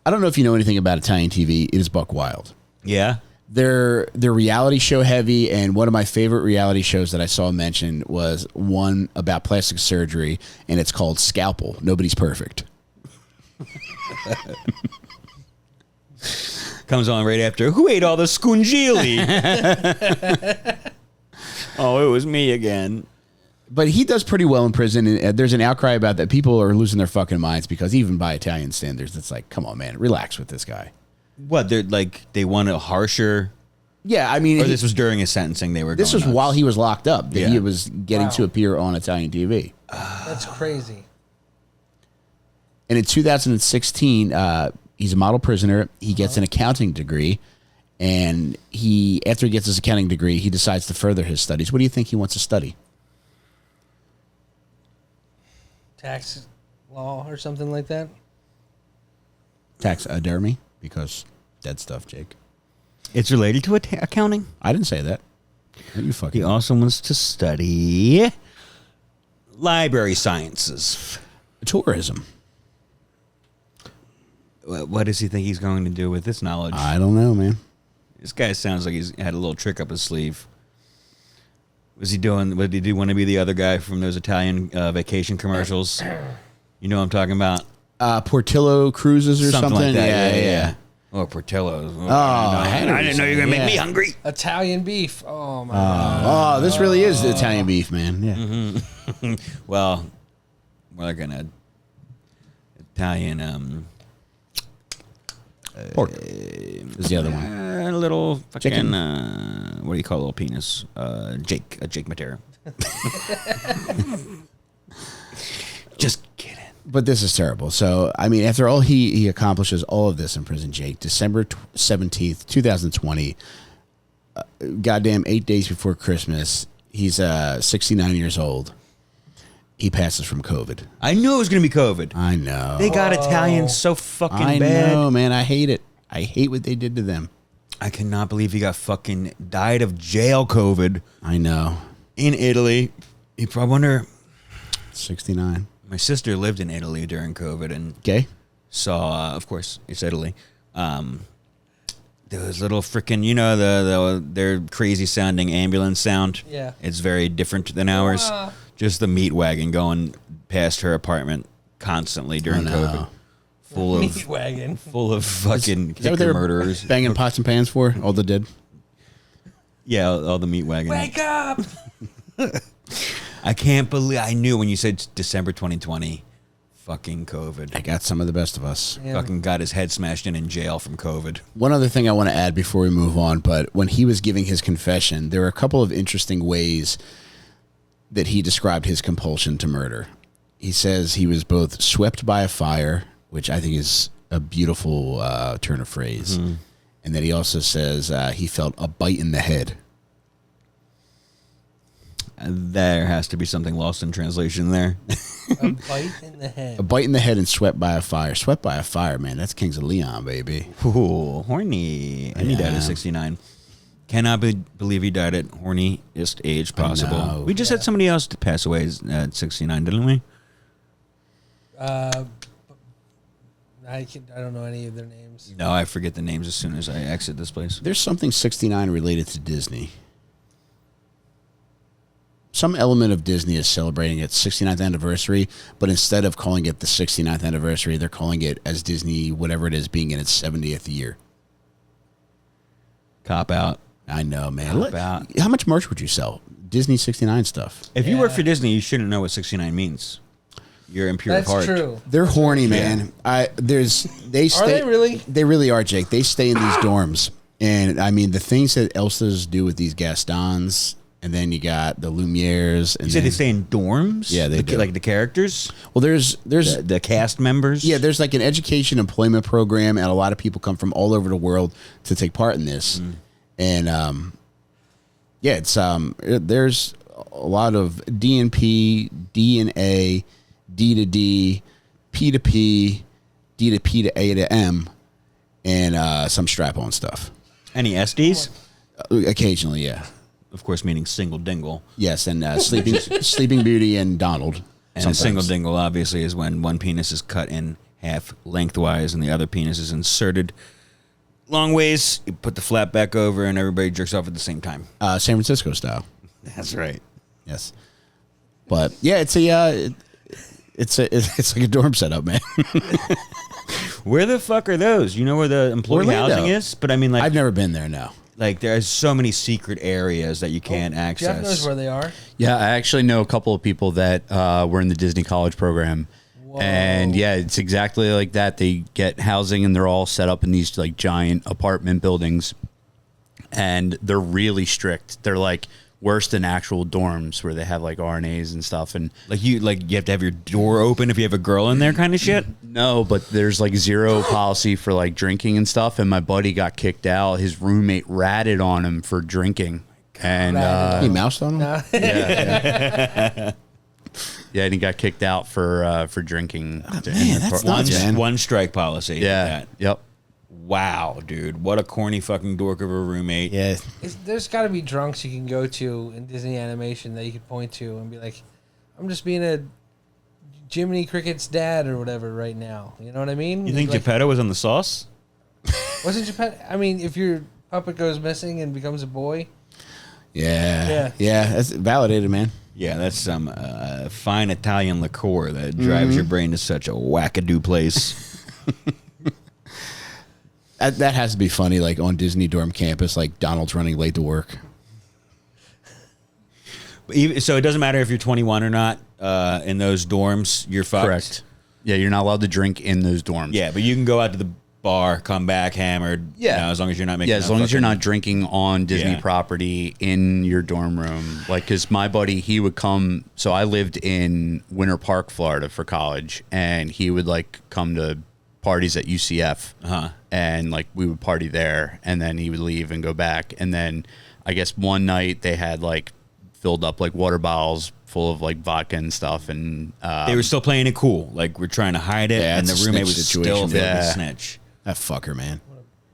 I don't know if you know anything about Italian TV. It is buck wild. Yeah. They're reality show heavy, and one of my favorite reality shows that I saw mentioned was one about plastic surgery, and it's called Scalpel. Nobody's perfect. Comes on right after, who ate all the scungili? Oh, it was me again. But he does pretty well in prison, and there's an outcry about that. People are losing their fucking minds because even by Italian standards, it's like, come on, man, relax with this guy. What, they're like, they want a harsher, Yeah, I mean, or this was during his sentencing they were this going was nuts? while he was locked up that Yeah. he was getting Wow. to appear on Italian TV. That's crazy. And in 2016, he's a model prisoner. He gets an accounting degree, and after he gets his accounting degree, he decides to further his studies. What do you think he wants to study? Tax law or something like that. Taxidermy, because dead stuff, Jake. It's related to accounting? I didn't say that. You fucking. He also wants to study library sciences. Tourism. What does he think he's going to do with this knowledge? I don't know, man. This guy sounds like he's had a little trick up his sleeve. Was he doing? What did he want to be the other guy from those Italian vacation commercials? You know what I'm talking about? Portillo cruises or something. like that. Yeah. Oh, Portillo. Oh, I didn't know you were gonna make yeah. me hungry. Italian beef. Oh my god. Oh, this really is Italian beef, man. Yeah. Well, we're gonna Italian. Pork is the other one. A little fucking. Chicken. What do you call a little penis? Jake Mattera. Just kidding. But this is terrible. So, I mean, after all he accomplishes all of this in prison, Jake, December 17th, 2020, goddamn 8 days before Christmas, he's 69 years old. He passes from COVID. I knew it was gonna be COVID. I know. They got Italians so fucking I bad. know, man. I hate it. I hate what they did to them. I cannot believe he got fucking died of jail COVID I know. in Italy. I wonder. 69. My sister lived in Italy during COVID and Okay. saw, of course, it's Italy. Those little freaking, their crazy sounding ambulance sound. Yeah. It's very different than ours. Just the meat wagon going past her apartment constantly during COVID. Full Meat of wagon. full of fucking Is that what they were murderers. banging pots and pans for? All the dead. Yeah, all the meat wagon. Wake up! I can't believe I knew when you said December 2020. Fucking COVID. I got some of the best of us. Yeah. Fucking got his head smashed in jail from COVID. One other thing I want to add before we move on, but when he was giving his confession, there were a couple of interesting ways that he described his compulsion to murder. He says he was both swept by a fire, which I think is a beautiful turn of phrase, and that he also says he felt a bite in the head. There has to be something lost in translation there. A bite in the head. A bite in the head and swept by a fire. Swept by a fire, man. That's Kings of Leon, baby. Ooh, horny. And he died at 69. Cannot believe he died at horniest age possible. know. We just had somebody else to pass away at 69, didn't we? I don't know any of their names. No, I forget the names as soon as I exit this place. There's something 69 related to Disney. Some element of Disney is celebrating its 69th anniversary, but instead of calling it the 69th anniversary, they're calling it as Disney, whatever it is, being in its 70th year. Cop out. I know, man. Cop out. How much merch would you sell? Disney 69 stuff. If you work Yeah. for Disney, you shouldn't know what 69 means. You're impure That's of heart. true. They're horny, man. They Are stay, they really? They really are, Jake. They stay in these dorms, and I mean the things that Elsa's do with these Gastons. And then you got the Lumieres. And You said then, they stay in dorms? Yeah, they do. Like the characters? well, there's The cast members? yeah, there's like an education employment program, and a lot of people come from all over the world to take part in this. And yeah, it's there's a lot of D and P, D and A, D to D, P to P, D to P to A to M, and some strap-on stuff. Any SDs? Occasionally, yeah. Of course, meaning single dingle. Yes, and Sleeping Beauty and Donald. And sometimes. a single dingle, obviously, is when one penis is cut in half lengthwise and the other penis is inserted long ways. You put the flap back over and everybody jerks off at the same time. San Francisco style. That's right. Yes, but yeah, it's like a dorm setup, man. Where the fuck are those? You know where the employee Orlando. housing is? But I mean, like, I've never been there. No. like there's so many secret areas that you can't access. Jeff knows where they are. Yeah, I actually know a couple of people that were in the Disney College program. Whoa. And yeah, it's exactly like that. They get housing and they're all set up in these like giant apartment buildings. And they're really strict. They're like worse than actual dorms where they have like RNAs and stuff. And Like you have to have your door open if you have a girl in there, kind of shit. no, but there's like zero policy for like drinking and stuff. And my buddy got kicked out. His roommate ratted on him for drinking. And He moused on him. Nah. yeah, and he got kicked out for drinking. man, that's nuts, man. One strike policy. Yeah. Yep. Wow, dude. What a corny fucking dork of a roommate. Yeah, There's got to be drunks you can go to in Disney animation that you could point to and be like, I'm just being a Jiminy Cricket's dad or whatever right now. You know what I mean? You think like, Geppetto was on the sauce? wasn't Japan? I mean, if your puppet goes missing and becomes a boy, yeah. That's validated, man. Yeah, that's some fine Italian liqueur that drives your brain to such a wackadoo place. That has to be funny, like on Disney dorm campus, like Donald's running late to work. So it doesn't matter if you're 21 or not in those dorms, you're fucked. Correct. Yeah, you're not allowed to drink in those dorms. Yeah, but you can go out to the bar, come back hammered. Yeah. You know, as long as you're not making. Yeah, as a long as you're fucking- not drinking on Disney Yeah. property in your dorm room. Like, because my buddy, he would come. So I lived in Winter Park, Florida for college, and he would like come to parties at UCF. And like we would party there, and then he would leave and go back. And then I guess one night they had like filled up like water bottles full of like vodka and stuff. And They were still playing it cool, like we're trying to hide it, Yeah, and the it's a roommate snitch was situation, still yeah. fucking snitch. That fucker, man.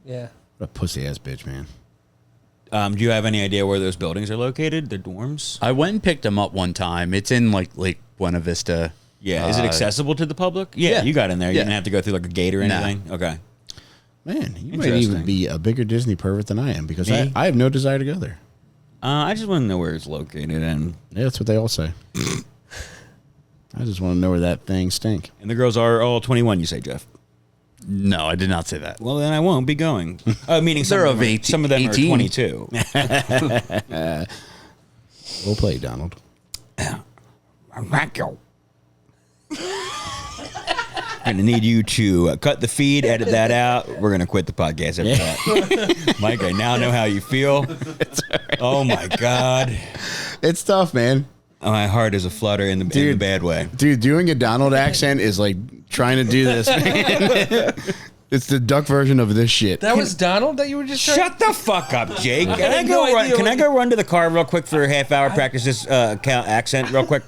yeah. What a pussy ass bitch, man. Do you have any idea where those buildings are located? Their dorms? I went and picked him up one time. It's in like Lake Buena Vista. Yeah. Is it accessible to the public? Yeah, yeah. you got in there. You Yeah. didn't have to go through like a gate or anything? Okay. Man, you might even be a bigger Disney pervert than I am because I have no desire to go there. I just want to know where it's located. And Yeah, that's what they all say. I just want to know where that thing stink. the girls are all 21, you say, Jeff? No, I did not say that. Well, then I won't be going. Meaning They're of 18. Some of them are 22. We'll play, Donald. Thank you. I'm going to need you to cut the feed, edit that out. We're going to quit the podcast after that. Mike, I now know how you feel. Oh, my God. It's tough, man. My heart is a flutter in the bad way. Dude, doing a Donald accent is like trying to do this, man. It's the duck version of this shit. That was Donald that you were just trying. Shut the fuck up, Jake. Can I go run to the car real quick for a half hour, practice this accent real quick?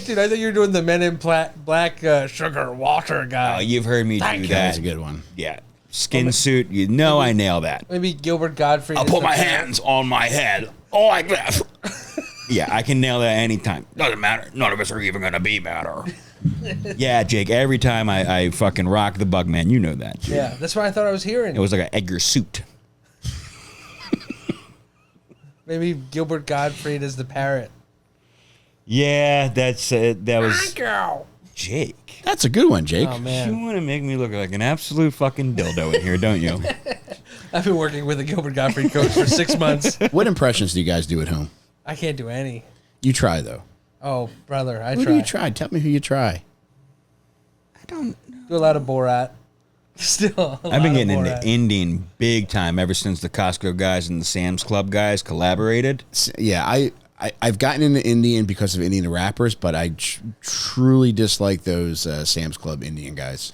Dude, I thought you were doing the Men in Black sugar water guy. Oh, you've heard me do That that. was a good one. Yeah. Skin suit. You know I nail that. Maybe Gilbert Gottfried. I'll is put the my parrot. hands on my head. Oh, like that. Yeah, I can nail that anytime. Doesn't matter. None of us are even going to be matter. Yeah, Jake, every time I fucking rock the bug, man, you know that. Yeah, that's what I thought I was hearing. It was like an Edgar suit. Maybe Gilbert Gottfried is the parrot. Yeah, that was Jake. That's a good one, Jake. Oh, You man. want to make me look like an absolute fucking dildo in here, don't you? I've been working with a Gilbert Gottfried coach for 6 months. What impressions do you guys do at home? I can't do any. You try, though. Oh, brother, I Who try. do you try? Tell me who you try. I don't Do a lot of Borat. Still, I've been getting Borat. into Indian big time ever since the Costco guys and the Sam's Club guys collaborated. Yeah, I've gotten into Indian because of Indian rappers, but I truly dislike those Sam's Club Indian guys.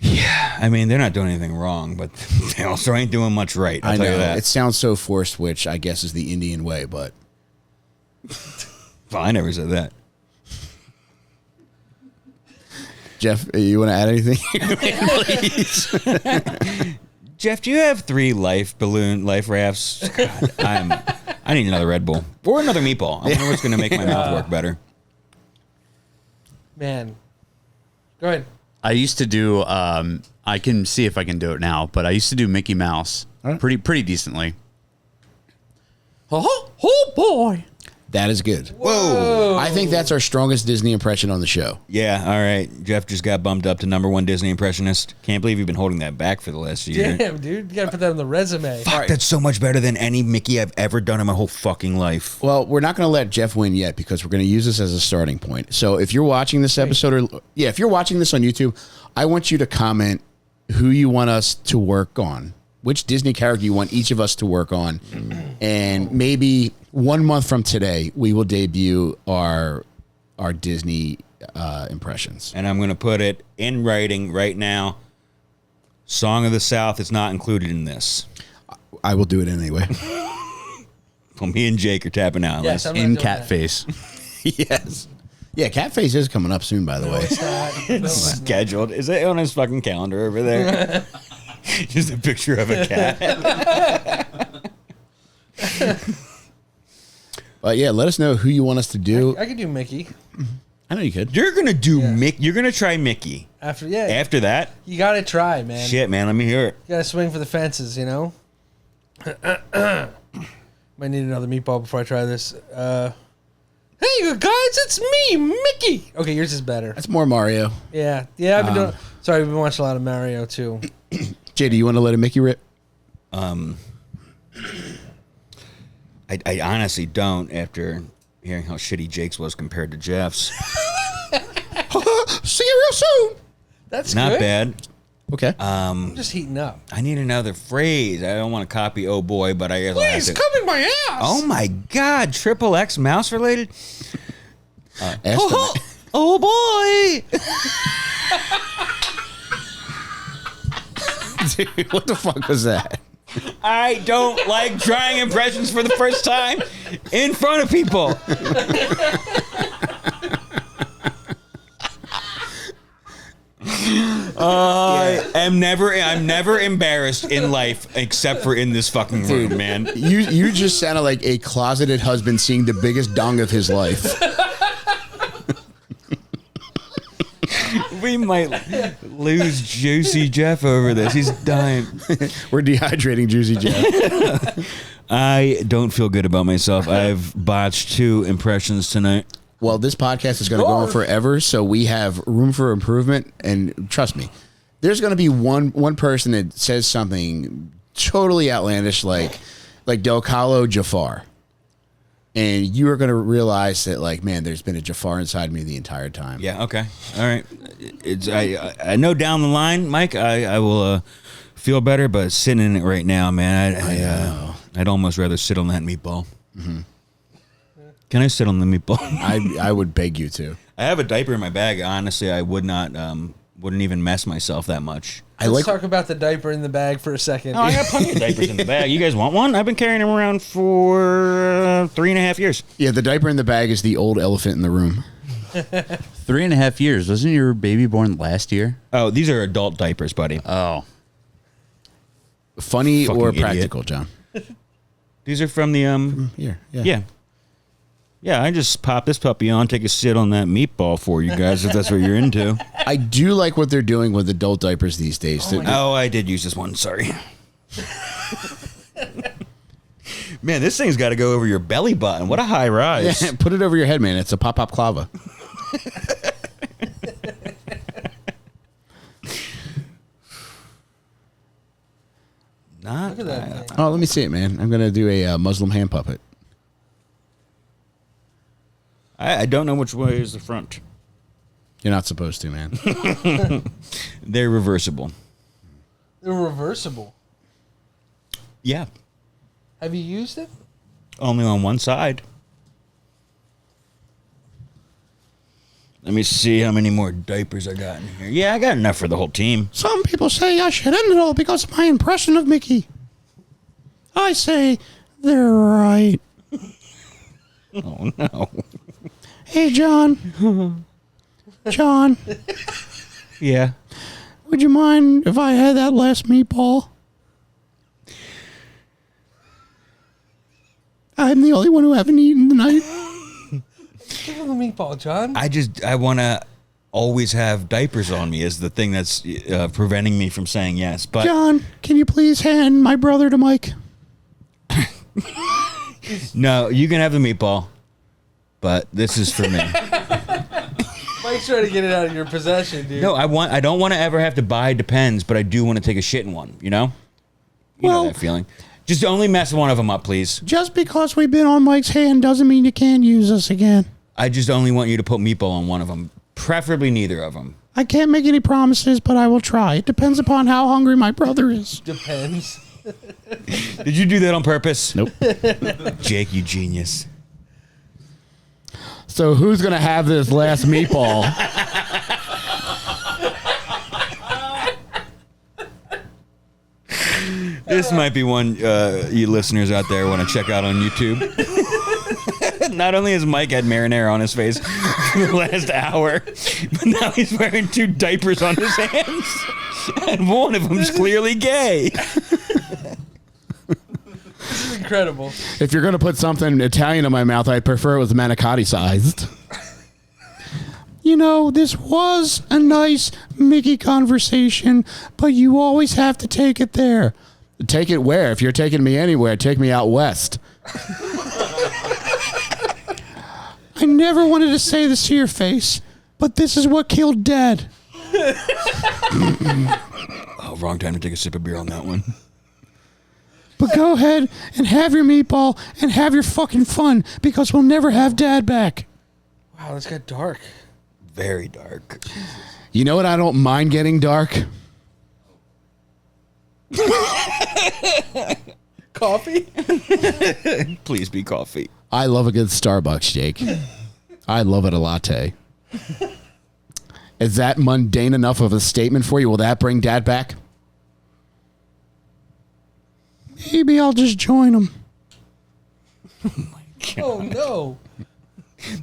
Yeah, I mean, they're not doing anything wrong, but they also ain't doing much right. I'll I tell you know. that. It sounds so forced, which I guess is the Indian way, but... Well, I never said that. Jeff, you want to add anything? Please. Jeff, do you have 3 life rafts? God, I need another Red Bull or another meatball. I wonder what's going to make my mouth work better. Man. Go ahead. I used to do. I can see if I can do it now, but I used to do Mickey Mouse All right. pretty decently. Oh boy. That is good. Whoa. I think that's our strongest Disney impression on the show. Yeah, all right. Jeff just got bumped up to #1 Disney impressionist. Can't believe you've been holding that back for the last year. Damn, dude. You got to put that on the resume. Fuck, that's so much better than any Mickey I've ever done in my whole fucking life. Well, we're not going to let Jeff win yet because we're going to use this as a starting point. So if you're watching this episode, or if you're watching this on YouTube, I want you to comment who you want us to work on. Which Disney character you want each of us to work on. And maybe 1 month from today, we will debut our Disney impressions. And I'm going to put it in writing right now. Song of the South is not included in this. I will do it anyway. Well, me and Jake are tapping out. Yes, I'm not In doing cat that. face. Yes. Yeah, Catface is coming up soon, by the way. It's not. No, it's not. Scheduled. Is it on his fucking calendar over there? Just a picture of a cat. But yeah, let us know who you want us to do. I could do Mickey. I know you could. You're gonna do Yeah. Mick. You're gonna try Mickey. After After that, you got to try, man. shit, man. Let me hear it. You got to swing for the fences, you know. Might need another meatball before I try this. Hey, you guys, it's me, Mickey. Okay, yours is better. That's more Mario. Yeah. I've been doing. Sorry, we've been watching a lot of Mario too. Jay, do you want to let a Mickey rip? I honestly don't. After hearing how shitty Jake's was compared to Jeff's, See you real soon. That's not good. bad. Okay. I'm just heating up. I need another phrase. I don't want to copy "Oh boy," but I guess I have Please to. come in my ass. Oh my God! Triple X mouse related. Ask the- Oh boy! Dude, what the fuck was that? I don't like trying impressions for the first time in front of people. I'm never embarrassed in life except for in this fucking room, man. You just sounded like a closeted husband seeing the biggest dong of his life. We might lose Juicy Jeff over this. He's dying. We're dehydrating Juicy Jeff. I don't feel good about myself. I've botched 2 impressions tonight. Well, this podcast is going to go on forever, so we have room for improvement. And trust me, there's going to be one person that says something totally outlandish, like Delcollo Jafar. And you are going to realize that, like, man, there's been a Jafar inside me the entire time. Yeah, okay. All right. I know down the line, Mike, I will feel better, but sitting in it right now, man, I'd almost rather sit on that meatball. Mm-hmm. Can I sit on the meatball? I would beg you to. I have a diaper in my bag. Honestly, I wouldn't even mess myself that much. Let's talk about the diaper in the bag for a second. Oh, I got plenty of diapers in the bag. You guys want one? I've been carrying them around for 3.5 years. Yeah, the diaper in the bag is the old elephant in the room. 3.5 years. Wasn't your baby born last year? Oh, these are adult diapers, buddy. Oh. Funny Fucking or idiot. practical, John? These are from the Here. Yeah. Yeah, I just pop this puppy on, take a sit on that meatball for you guys if that's what you're into. I do like what they're doing with adult diapers these days. Oh, I did use this one. Sorry. Man, this thing's got to go over your belly button. What a high rise. Yeah, put it over your head, man. It's a pop-pop clava. Not Look at that thing. Oh, let me see it, man. I'm going to do a Muslim hand puppet. I don't know which way is the front. You're not supposed to, man. They're reversible. They're reversible. Yeah. Have you used it? Only on one side. Let me see how many more diapers I got in here. Yeah, I got enough for the whole team. Some people say I should end it all because of my impression of Mickey. I say they're right. Oh, no. Hey, John. John, Yeah. would you mind if I had that last meatball? I'm the only one who haven't eaten tonight. Give him the meatball, John. I want to always have diapers on me is the thing that's preventing me from saying yes. But John, can you please hand my brother to Mike? no, you can have the meatball, but this is for me. Mike's trying to get it out of your possession, dude. No, I don't want to ever have to buy Depends, but I do want to take a shit in one, you know? You know that feeling. Just only mess one of them up, please. Just because we've been on Mike's hand doesn't mean you can't use us again. I just only want you to put meatball on one of them, preferably neither of them. I can't make any promises, but I will try. It depends upon how hungry my brother is. Depends. Did you do that on purpose? Nope. Jake, you genius. So who's going to have this last meatball? This might be one you listeners out there want to check out on YouTube. Not only has Mike had marinara on his face for the last hour, but now he's wearing 2 diapers on his hands. And one of them's clearly gay. This is incredible. If you're going to put something Italian in my mouth, I'd prefer it was manicotti sized. You know, this was a nice Mickey conversation, but you always have to take it there. Take it where? If you're taking me anywhere, take me out west. I never wanted to say this to your face, but this is what killed Dad. Oh, wrong time to take a sip of beer on that one. But go ahead and have your meatball and have your fucking fun, because we'll never have Dad back. Wow, this got dark. Very dark. You know what? I don't mind getting dark. Coffee? Please be coffee. I love a good Starbucks, Jake. I love it a latte. Is that mundane enough of a statement for you? Will that bring Dad back? Maybe I'll just join him. Oh, no.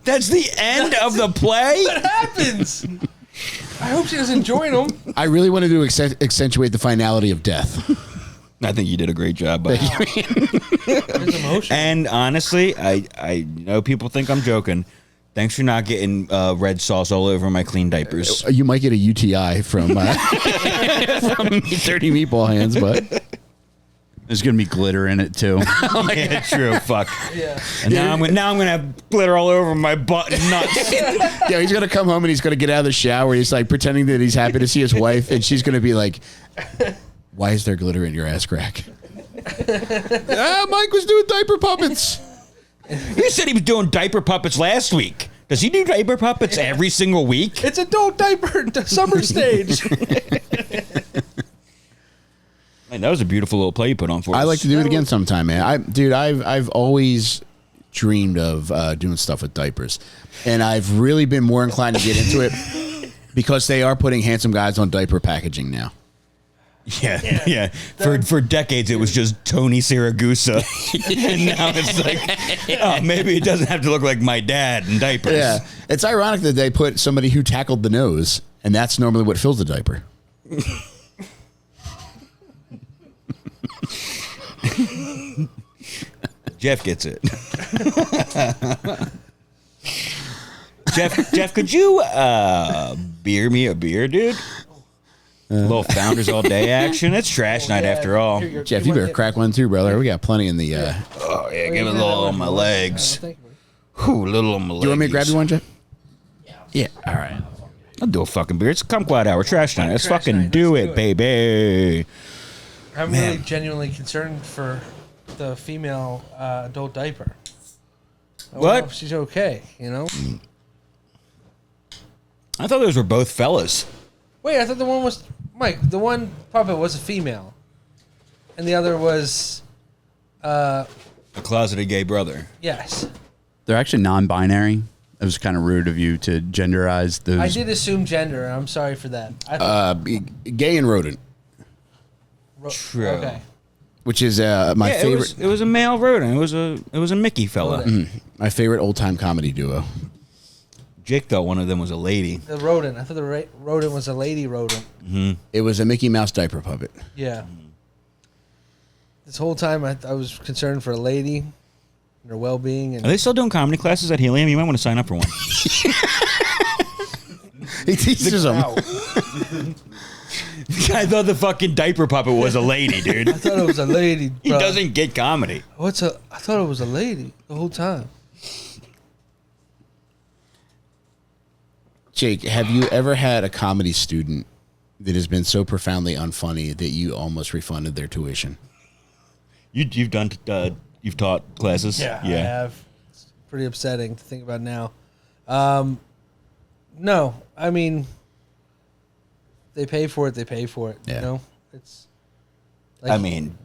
That's the end of the play? What happens? I hope she doesn't join him. I really wanted to accentuate the finality of death. I think you did a great job. Buddy. There's emotion. And honestly, I know people think I'm joking, Thanks for not getting red sauce all over my clean diapers. You might get a UTI from 30 meatball hands, but There's gonna be glitter in it too. Yeah, true. Fuck. Yeah. And now I'm gonna have glitter all over my butt and nuts. yeah, he's gonna come home and he's gonna get out of the shower. He's like pretending that he's happy to see his wife, and she's gonna be like, "Why is there glitter in your ass crack?" Mike was doing diaper puppets. You said he was doing diaper puppets last week. Does he do diaper puppets every single week? It's adult diaper summer stage. Man, that was a beautiful little play you put on for us. I like to do it again sometime, man. I've always dreamed of doing stuff with diapers, and I've really been more inclined to get into it because they are putting handsome guys on diaper packaging now. Yeah. For decades, it was just Tony Siragusa, and now it's like, oh, maybe it doesn't have to look like my dad in diapers. Yeah, it's ironic that they put somebody who tackled the nose, and that's normally what fills the diaper. Jeff gets it. Jeff, could you beer me a beer, dude? A little Founders All Day action. It's trash night after all. Jeff, you better crack one too, brother. We got plenty in the. Oh yeah, give it a little on my legs. Ooh, a little on my legs. Do you want me to grab you one, Jeff? Yeah. All right. I'll do a fucking beer. It's a kumquat hour. Trash night. Let's fucking do it, baby. I'm really genuinely concerned for the female adult diaper. I What? don't know if she's okay, you know? I thought those were both fellas. Wait, I thought the one was... Mike, the one puppet was a female. And the other was... A closeted gay brother. Yes. They're actually non-binary. It was kind of rude of you to genderize those. I did assume gender, and I'm sorry for that. Gay and rodent, True. Okay. which is my favorite. It was a male rodent. It was a Mickey fella. My favorite old time comedy duo. Jake thought one of them was a lady. The rodent. I thought the rodent was a lady rodent. It was a Mickey Mouse diaper puppet. Yeah. This whole time I was concerned for a lady and her well-being. And Are they still doing comedy classes at Helium? You might want to sign up for one. He teaches them. I thought the fucking diaper puppet was a lady, dude. I thought it was a lady. He bro. doesn't get comedy. I thought it was a lady the whole time. Jake, have you ever had a comedy student that has been so profoundly unfunny that you almost refunded their tuition? You've done you've taught classes. I have. It's pretty upsetting to think about now. No, I mean, they pay for it. They pay for it. Yeah. You know, it's. Like, I mean,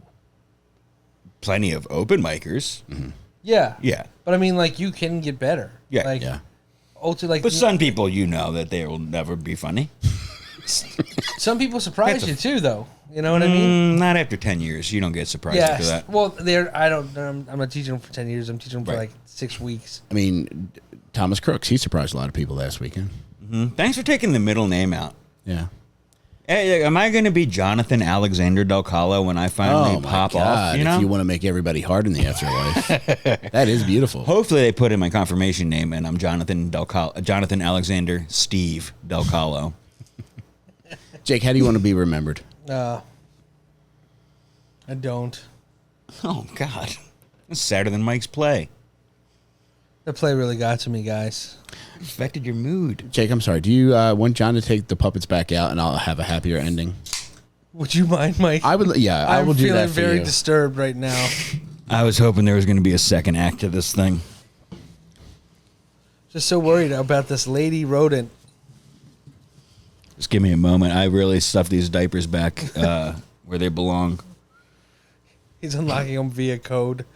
plenty of open micers. yeah, Yeah. but I mean, like, you can get better. Yeah, like, yeah. Like, But some people, you know, that they will never be funny. some people surprise you too, though. You know what I mean? Not after 10 years. You don't get surprised after that. Well, I'm not teaching them for 10 years. I'm teaching them for like 6 weeks. I mean, Thomas Crooks, he surprised a lot of people last weekend. Thanks for taking the middle name out. Yeah. Hey, am I going to be Jonathan Alexander Delcollo when I finally pop off? You know? If you want to make everybody hard in the afterlife. That is beautiful. Hopefully they put in my confirmation name and I'm Jonathan Alexander Steve Delcollo. Jake, how do you want to be remembered? I don't. Oh, God. It's sadder than Mike's play. The play really got to me, guys. Affected your mood. Jake, I'm sorry. Do you want John to take the puppets back out and I'll have a happier ending? Would you mind, Mike? I would. Yeah, I will do that I'm for feeling very you. disturbed right now. I was hoping there was going to be a second act to this thing. Just so worried about this lady rodent. Just give me a moment. I really stuffed these diapers back where they belong. He's unlocking them via code.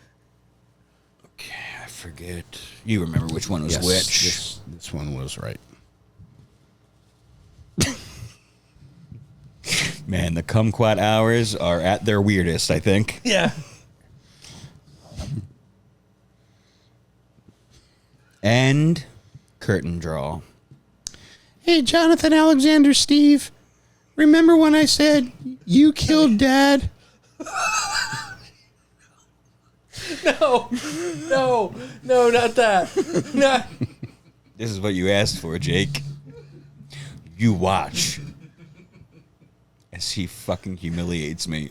Okay, I forget. You remember which one was Yes, which. This one was right. Man, the kumquat hours are at their weirdest, I think. Yeah. And curtain draw. Hey, Jonathan Alexander Steve. Remember when I said you killed Dad? No, not that. This is what you asked for, Jake. You watch as he fucking humiliates me.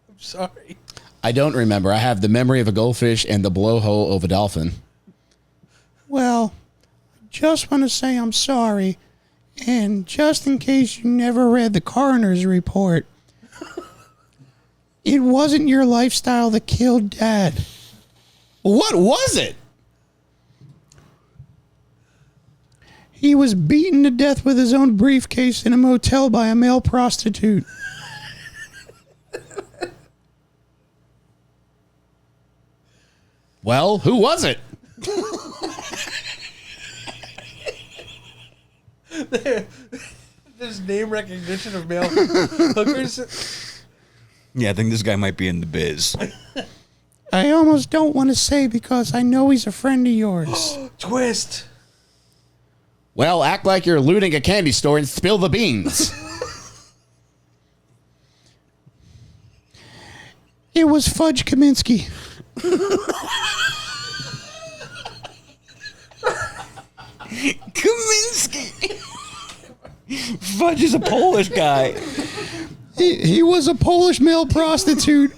I'm sorry. I don't remember. I have the memory of a goldfish and the blowhole of a dolphin. Well, I just want to say I'm sorry. And just in case you never read the coroner's report, it wasn't your lifestyle that killed Dad. What was it? He was beaten to death with his own briefcase in a motel by a male prostitute. Well, who was it? There's name recognition of male hookers. Yeah, I think this guy might be in the biz. I almost don't want to say because I know he's a friend of yours. Twist. Well, act like you're looting a candy store and spill the beans. It was Fudge Kaminsky. Kaminsky! Fudge is a Polish guy. He was a Polish male prostitute.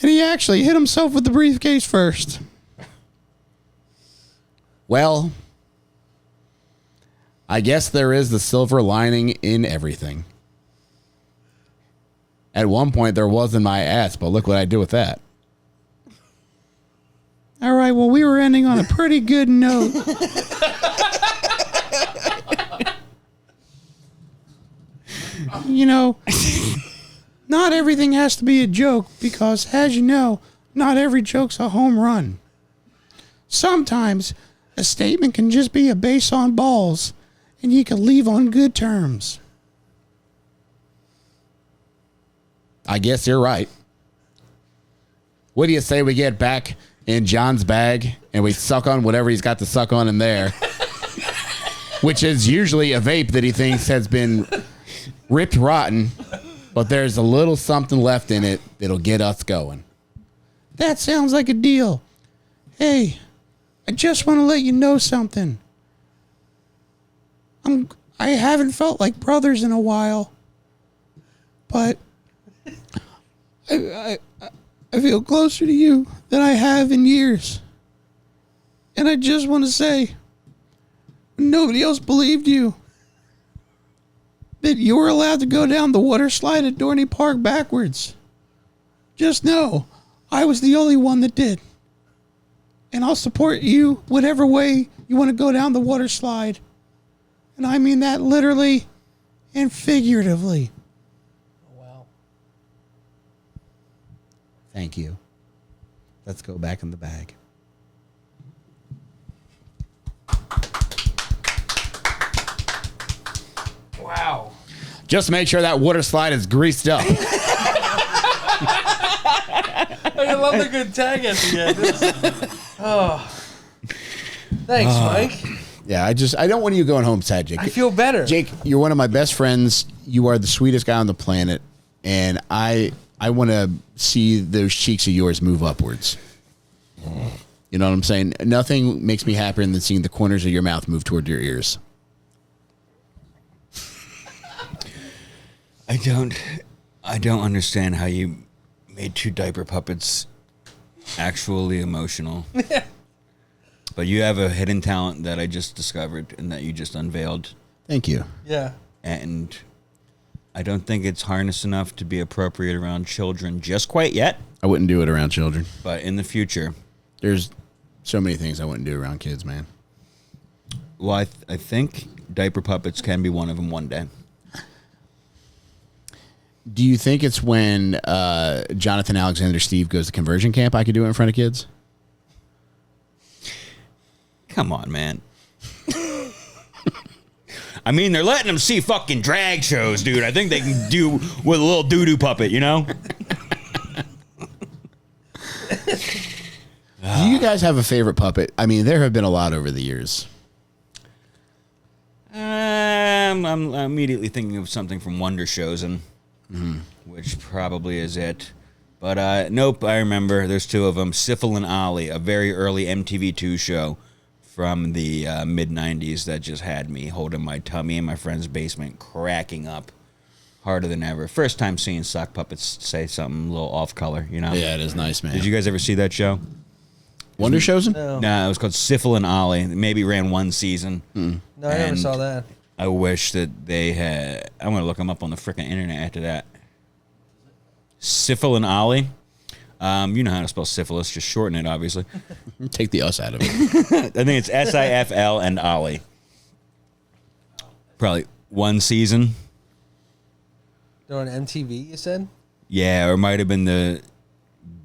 And he actually hit himself with the briefcase first. Well, I guess there is the silver lining in everything. At one point, there was in my ass, but look what I did with that. All right, well, we were ending on a pretty good note. You know, not everything has to be a joke because, as you know, not every joke's a home run. Sometimes a statement can just be a base on balls, and you can leave on good terms. I guess you're right. What do you say we get back in John's bag and we suck on whatever he's got to suck on in there, which is usually a vape that he thinks has been ripped rotten, but there's a little something left in it that'll get us going. That sounds like a deal. Hey, I just want to let you know something. I haven't felt like brothers in a while, but I feel closer to you than I have in years. And I just want to say, when nobody else believed you, that you were allowed to go down the water slide at Dorney Park backwards. Just know, I was the only one that did. And I'll support you whatever way you want to go down the water slide. And I mean that literally and figuratively. Oh, wow. Thank you. Let's go back in the bag. Wow. Just make sure that water slide is greased up. I love the good tag at the end. Oh. Thanks, Mike. Yeah, I don't want you going home sad, Jake. I feel better. Jake, you're one of my best friends. You are the sweetest guy on the planet. And I want to see those cheeks of yours move upwards. You know what I'm saying? Nothing makes me happier than seeing the corners of your mouth move toward your ears. I don't understand how you made two diaper puppets actually emotional. But you have a hidden talent that I just discovered and that you just unveiled. Thank you. Yeah. And I don't think it's harnessed enough to be appropriate around children just quite yet. I wouldn't do it around children. But in the future. There's so many things I wouldn't do around kids, man. Well, I think diaper puppets can be one of them one day. Do you think it's when Jonathan Alexander Steve goes to conversion camp I could do it in front of kids? Come on, man. I mean, they're letting them see fucking drag shows, dude. I think they can do with a little doo-doo puppet, you know? Do you guys have a favorite puppet? I mean, there have been a lot over the years. I'm immediately thinking of something from Wonder Shows, which probably is it. But nope, I remember. There's two of them. Syphil and Ollie, a very early MTV2 show from the mid 90s that just had me holding my tummy in my friend's basement, cracking up harder than ever. First time seeing sock puppets say something a little off color, you know? Yeah, it is nice, man. Did you guys ever see that show? Wonder Shows? No. No, it was called Syphil and Ollie. Maybe ran one season. No, I never saw that. I wish that they had. I'm going to look them up on the freaking internet after that. Syphil and Ollie. You know how to spell syphilis, just shorten it, obviously. Take the us out of it. I think it's SIFL and Ollie. Probably one season. They're on MTV, you said? Yeah, or it might have been the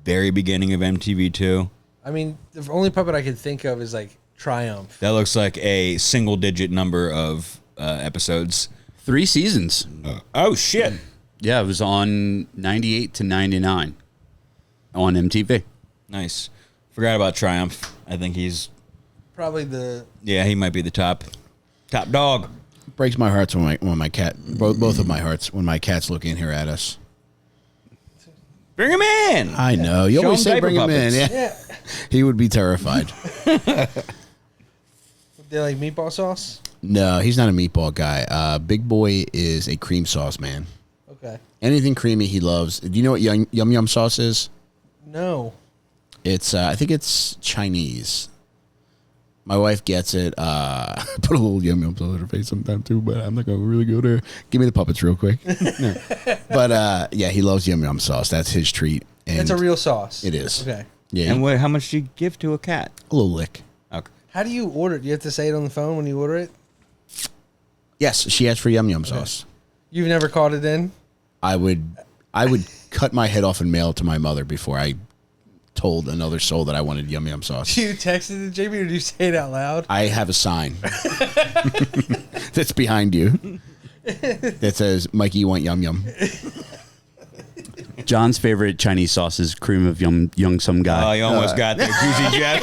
very beginning of MTV too. I mean, the only puppet I could think of is like Triumph. That looks like a single-digit number of episodes. 3 seasons. Oh shit! Yeah, it was on 98 to 99 on MTV. Nice. Forgot about Triumph. I think he's. Probably the. Yeah, he might be the top dog. Breaks my heart when my cat, both of my hearts, when my cats look in here at us. Bring him in. I know. You Show always him say diaper bring him in. puppets. Yeah. He would be terrified. They like meatball sauce? No, he's not a meatball guy. Big Boy is a cream sauce man. Okay. Anything creamy he loves. Do you know what yum yum sauce is? No. It's I think it's Chinese. My wife gets it. Put a little yum yum sauce on her face sometime too, but I'm not gonna really go there. Give me the puppets real quick. No. But yeah, he loves yum yum sauce. That's his treat. And It's a real sauce. It is. Okay. Yeah, And how much do you give to a cat? a little lick. Okay. How do you order it? Do you have to say it on the phone when you order it? Yes, she asked for yum yum sauce. You've never called it in? I would cut my head off and mail it to my mother before I told another soul that I wanted yum yum sauce. Do you text it to Jamie or do you say it out loud? I have a sign that's behind you that says, Mikey, you want yum yum? John's favorite Chinese sauce is cream of young some guy. Oh, you almost got there, Juicy Jeff.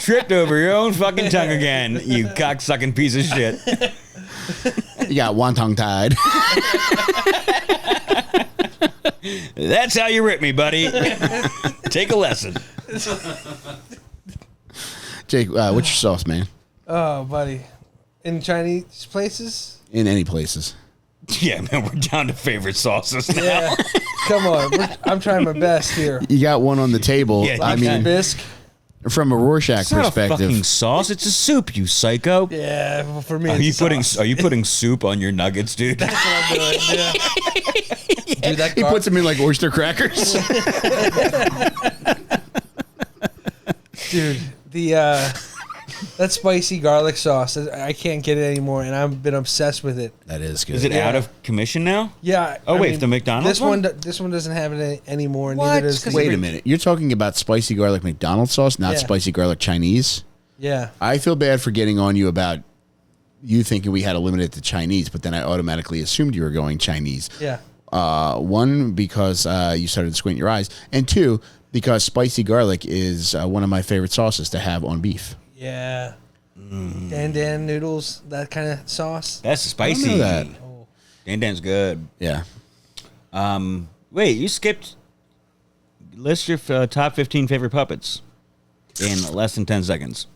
Tripped over your own fucking tongue again, you cocksucking piece of shit. You got wonton tide. That's how you rip me, buddy. Take a lesson. Jake, what's your sauce, man? Oh, buddy. In Chinese places? In any places. Yeah, man, we're down to favorite sauces now. Yeah. Come on. I'm trying my best here. You got one on the table. Yeah, I mean, Bisque? from a Rorschach It's not a perspective. fucking sauce. It's a soup, you psycho. Yeah, well, for me, Are it's you a sauce. putting soup on your nuggets, dude? That's what I'm doing, yeah. Dude, that He puts them in like oyster crackers. Dude, that spicy garlic sauce, I can't get it anymore, and I've been obsessed with it. That is good. Is it out of commission now? Yeah. Oh, I wait, mean, the McDonald's this one doesn't have it anymore. What? Neither does 'Cause Wait a minute. You're talking about spicy garlic McDonald's sauce, not Yeah. spicy garlic Chinese? Yeah. I feel bad for getting on you about you thinking we had to limit it to Chinese, but then I automatically assumed you were going Chinese. Yeah. One, because you started to squint your eyes, and two, because spicy garlic is one of my favorite sauces to have on beef. Yeah. Dan noodles, that kind of sauce. That's spicy. I don't know that. Dan Dan's good. Yeah. Wait, you skipped. List your top 15 favorite puppets in less than 10 seconds.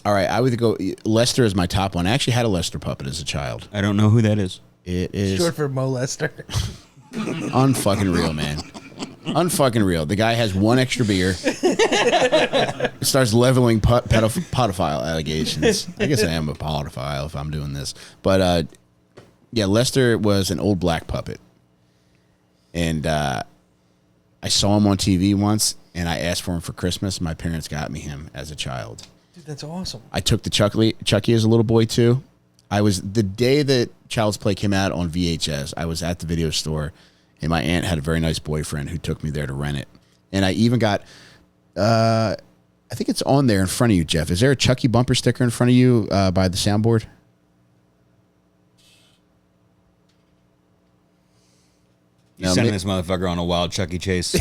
All right, I would go. Lester is my top one. I actually had a Lester puppet as a child. I don't know who that is. It is Short for molester. unfucking real, man. Unfucking real. The guy has one extra beer. Starts leveling pedophile allegations. I guess I am a pedophile if I'm doing this. But yeah, Lester was an old black puppet, and I saw him on TV once, and I asked for him for Christmas. My parents got me him as a child. Dude, that's awesome. I took the Chucky as a little boy too. I was the day that Child's Play came out on VHS. I was at the video store, and my aunt had a very nice boyfriend who took me there to rent it. And I even got, I think it's on there in front of you, Jeff. Is there a Chucky bumper sticker in front of you by the soundboard? You No, sending this motherfucker on a wild Chucky chase.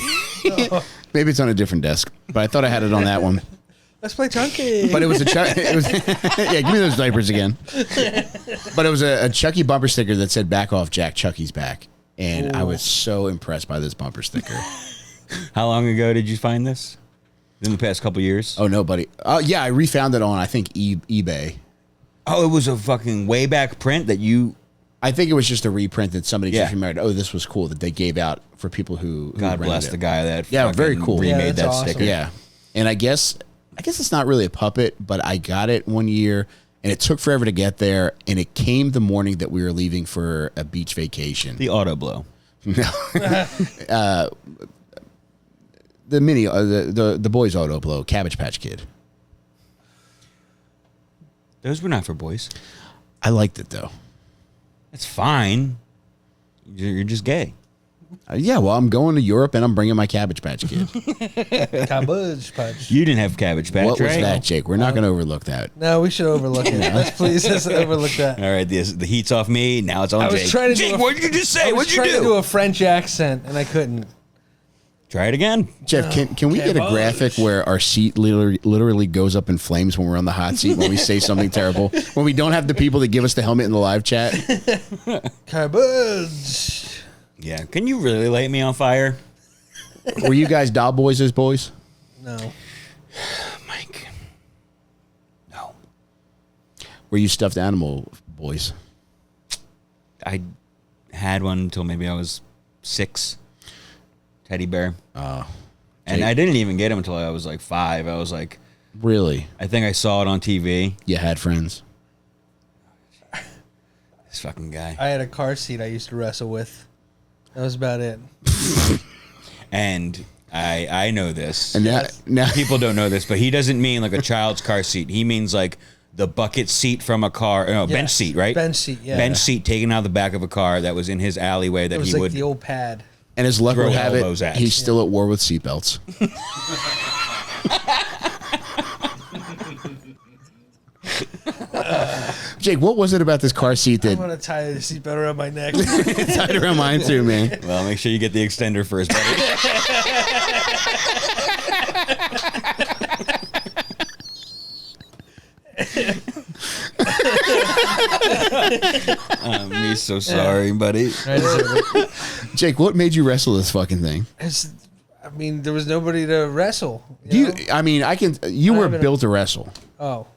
Maybe it's on a different desk, but I thought I had it on that one. Let's play Chunky. But it was a it was yeah, give me those diapers again. But it was a Chucky bumper sticker that said "Back off, Jack. Chucky's back," and I was so impressed by this bumper sticker. How long ago did you find this? in the past couple years? Oh no, buddy. Yeah, I refound it on I think eBay. Oh, it was a fucking way back print that you. I think it was just a reprint that somebody Yeah. just remembered. Oh, this was cool that they gave out for people who God rented bless it. the guy that. Yeah, very fucking cool. Remade Yeah, that's that awesome. sticker. Yeah, and I guess it's not really a puppet, but I got it one year, and it took forever to get there, and it came the morning that we were leaving for a beach vacation. The auto blow. The mini, the boys auto blow, Cabbage Patch Kid. Those were not for boys. I liked it though. It's fine. You're just gay. Yeah, well, I'm going to Europe and I'm bringing my Cabbage Patch Kid. Cabbage Patch. You didn't have Cabbage Patch, What was right? that, Jake? We're not going to overlook that. No, we should overlook it. Let's overlook that. All right, the heat's off me. Now it's on I Jake. was trying to Jake, do what did you just say? I was What'd you trying to do? do a French accent and I couldn't. Try it again. Jeff, can we get a graphic where our seat literally goes up in flames when we're on the hot seat when we say something terrible? When we don't have the people that give us the helmet in the live chat? Cabbage. Yeah. Can you really light me on fire? Were you guys doll boys as boys? No. Mike. No. Were you stuffed animal boys? I had one until maybe I was 6. Teddy bear. And Jake. I didn't even get him until I was like 5. I was like, Really? I think I saw it on TV. You had friends? This fucking guy. I had a car seat I used to wrestle with. That was about it. And I know this. And now People don't know this, but he doesn't mean like a child's car seat. He means like the bucket seat from a car. No, bench Yes, seat, right? bench seat, yeah. Bench seat taken out of the back of a car that was in his alleyway that It was he like would. the old pad. and as luck Throw would have elbows it, at. he's still at war with seatbelts. Jake, what was it about this car seat I'm that gonna tie the seatbelt around my neck. tied around mine too, man? Well, make sure you get the extender first, buddy. I'm so sorry, buddy. Jake, what made you wrestle this fucking thing? I mean, there was nobody to wrestle. You, know? I mean, you were haven't- built to wrestle. Oh,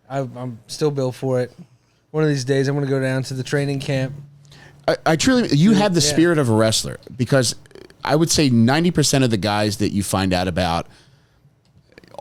I'm still built for it. One of these days, I'm gonna go down to the training camp. I truly, you have the Yeah. spirit of a wrestler, because I would say 90% of the guys that you find out about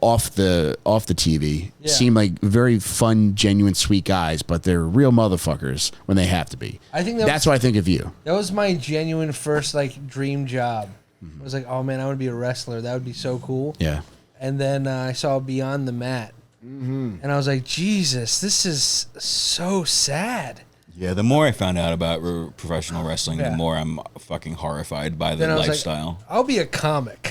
off the TV Yeah. seem like very fun, genuine, sweet guys, but they're real motherfuckers when they have to be. I think That's what I think of you. That was my genuine first like dream job. I was like, oh man, I want to be a wrestler. That would be so cool. Yeah. And then I saw Beyond the Mat, and I was like, Jesus, this is so sad. Yeah, the more I found out about professional wrestling, Yeah. the more I'm fucking horrified by the Then I was lifestyle. like, I'll be a comic.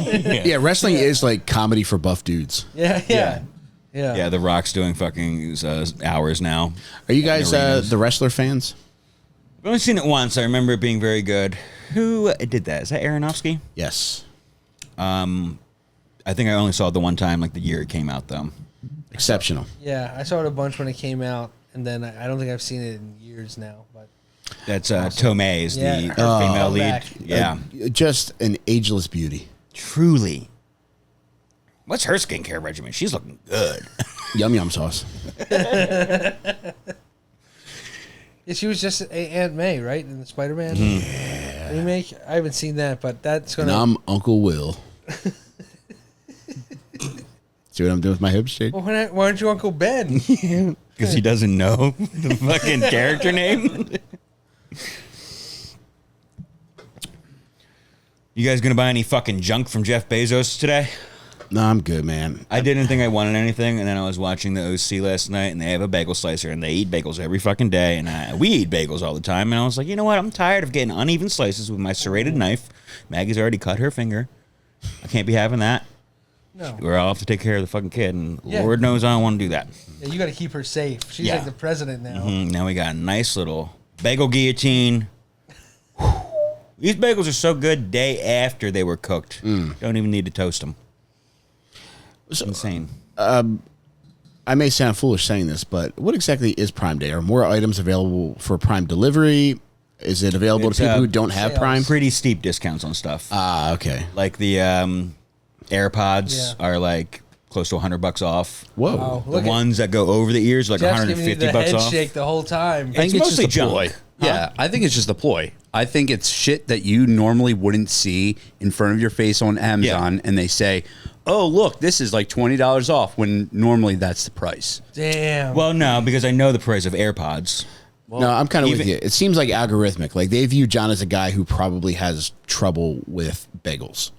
Yeah, wrestling is like comedy for buff dudes. yeah. Yeah, The Rock's doing fucking hours now. Are you guys arenas. the wrestler fans? I've only seen it once. I remember it being very good. Who did that? Is that Aronofsky? Yes. I think I only saw it the one time, like the year it came out, though. Exceptional. Yeah, I saw it a bunch when it came out, and then I don't think I've seen it in years now. But That's Tomei is Yeah, the her female lead. comeback. Yeah, Just an ageless beauty. truly. What's her skincare regimen? She's looking good. Yum yum sauce. yeah, she was just Aunt May, right, in the Spider-Man remake. I haven't seen that, but that's And gonna. I'm Uncle Will. See what I'm doing with my hips, Jake? Well, why aren't you Uncle Ben? Because he doesn't know the fucking character name. You guys gonna buy any fucking junk from Jeff Bezos today? No, I'm good, man. I didn't think I wanted anything, and then I was watching the OC last night, and they have a bagel slicer, and they eat bagels every fucking day, and we eat bagels all the time, and I was like, you know what? I'm tired of getting uneven slices with my serrated knife. Maggie's already cut her finger. I can't be having that. No, We're all have to take care of the fucking kid, and Yeah. Lord knows I don't want to do that. yeah, you got to keep her safe. She's Yeah. like the president now. Now we got a nice little bagel guillotine. These bagels are so good day after they were cooked. Don't even need to toast them. It's insane. I may sound foolish saying this, but what exactly is Prime Day? Are more items available for Prime delivery? Is it available It's, to people who don't have sales. Prime? Pretty steep discounts on stuff. Ah, okay. Like the AirPods are like close to $100 off. Whoa. Wow. The Look at- ones that go over the ears are like Jeff's giving you the $150 head off. shake the whole time. I think It's mostly just a ploy. junk. Yeah, I think it's just a ploy. I think it's shit that you normally wouldn't see in front of your face on Amazon, and they say, "Oh, look, this is like $20 off," when normally that's the price. Damn. Well, no, because I know the price of AirPods. No, I'm kind of with even- you. It seems like algorithmic. Like they view John as a guy who probably has trouble with bagels.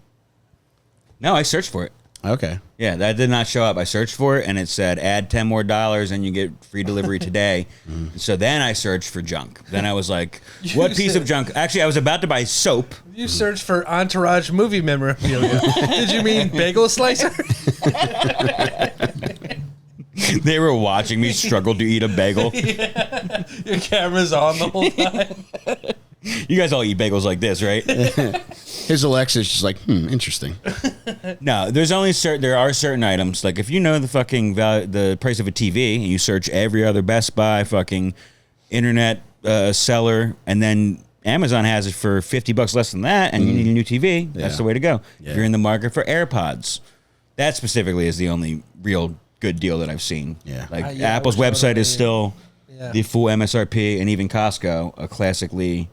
No, I searched for it. Okay. Yeah, that did not show up. I searched for it, and it said add $10 more and you get free delivery today. So then I searched for junk. Then I was like, what piece of junk? Actually, I was about to buy soap. You searched for Entourage movie memorabilia. Did you mean bagel slicer? They were watching me struggle to eat a bagel. Your camera's on the whole time. You guys all eat bagels like this, right? His Alexa's just like, interesting. No, there are certain items, like if you know the fucking the price of a TV and you search every other Best Buy fucking internet seller, and then Amazon has it for $50 less than that, and you need a new TV, that's Yeah. the way to go. Yeah. If you're in the market for AirPods, that specifically is the only real good deal that I've seen. Yeah. Like Yeah, Apple's we're website is totally- still Yeah. the full MSRP, and even Costco, a classically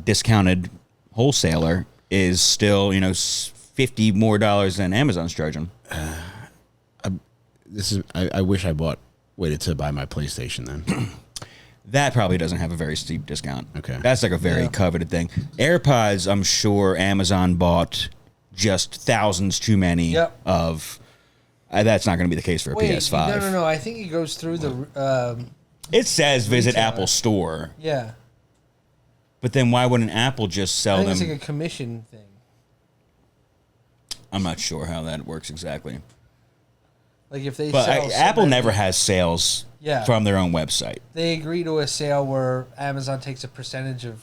discounted wholesaler, is still $50 more than Amazon's charging. I wish I waited to buy my PlayStation then. That probably doesn't have a very steep discount. Okay. That's like a very coveted thing. AirPods, I'm sure Amazon bought just thousands too many Yep. of. That's not going to be the case for a Wait, PS5. no. I think it goes through the. It says visit Retailer. Apple Store, Yeah. but then why wouldn't Apple just I sell think them? it's like a commission thing. I'm not sure how that works exactly. Like if they But sell so Apple many- never has sales Yeah. from their own website. They agree to a sale where Amazon takes a percentage of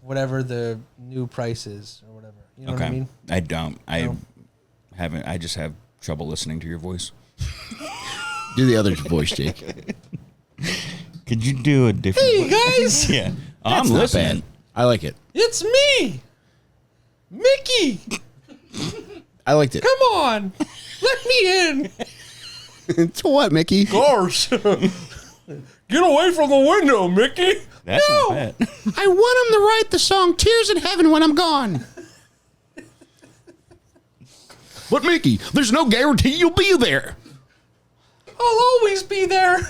whatever the new price is or whatever. You know what I mean? I don't. I No. haven't. I just have trouble listening to your voice. Do the other voice, Jake. Could you do a different? Hey guys, Yeah, That's I'm not listening. bad. I like it. it's me, Mickey. I liked it. Come on, let me in. To what, Mickey? Gosh, get away from the window, Mickey. That's no. not bad. I want him to write the song Tears in Heaven when I'm gone. But Mickey, there's no guarantee you'll be there. I'll always be there,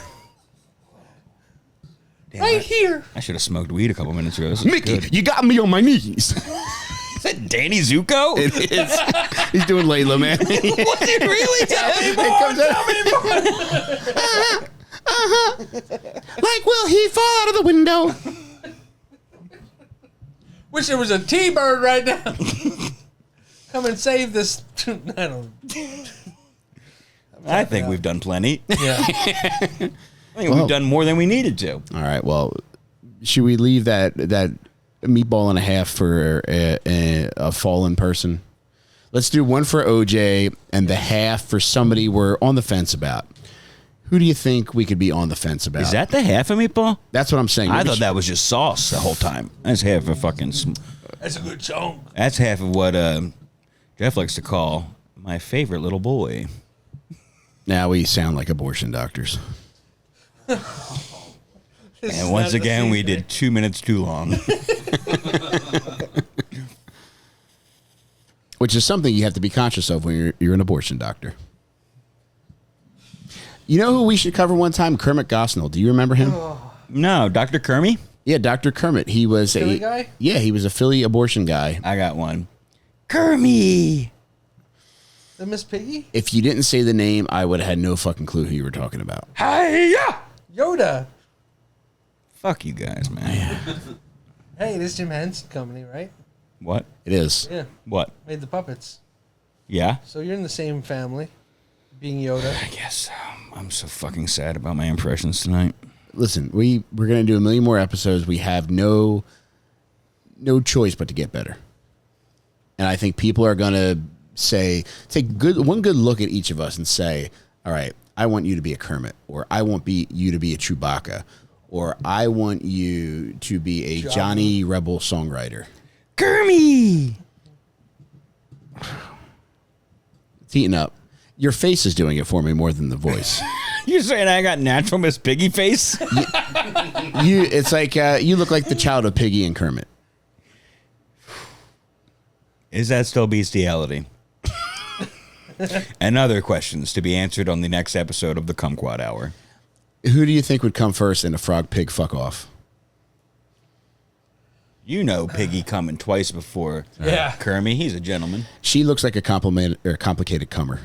Damn, right here. I should have smoked weed a couple minutes ago. This is Mickey, good. you got me on my knees. Is that Danny Zuko? It is. He's doing Layla, man. Was it really? Tell me more. Like, will he fall out of the window? Wish there was a T-bird right now. Come and save this. I don't. I think we've done plenty. Yeah. I think Well. we've done more than we needed to. All right. Well, should we leave that meatball and a half for a fallen person? Let's do one for OJ and the half for somebody we're on the fence about. Who do you think we could be on the fence about? Is that the half of meatball? That's what I'm saying. I Maybe thought that was just sauce the whole time. That's half of fucking. That's a good chunk. That's half of what Jeff likes to call my favorite little boy. Now we sound like abortion doctors. And once again, we did 2 minutes too long. Which is something you have to be conscious of when you're an abortion doctor. You know who we should cover one time? Kermit Gosnell. Do you remember him? No, Dr. Kermit? Yeah, Dr. Kermit. He was Philly guy? Yeah, he was a Philly abortion guy. I got one. Kermit! The Miss Piggy? If you didn't say the name, I would have had no fucking clue who you were talking about. Hiya! Yoda. Fuck you guys, man. Hey, this Jim Henson Company, right? What? It is. Yeah. What? Made the puppets. Yeah? So you're in the same family, being Yoda. I guess I'm so fucking sad about my impressions tonight. Listen, we're going to do a million more episodes. We have no choice but to get better. And I think people are going to take one good look at each of us and say, all right, I want you to be a Kermit, or I want you to be a Chewbacca, or I want you to be a Johnny Rebel songwriter. Kermit! It's heating up. Your face is doing it for me more than the voice. You're saying I got natural Miss Piggy face? It's like you look like the child of Piggy and Kermit. Is that still bestiality? And other questions to be answered on the next episode of the Kumquat Hour. Who do you think would come first in a frog pig fuck off? You know Piggy coming twice before Yeah. Kermit. He's a gentleman. She looks like a complicated comer.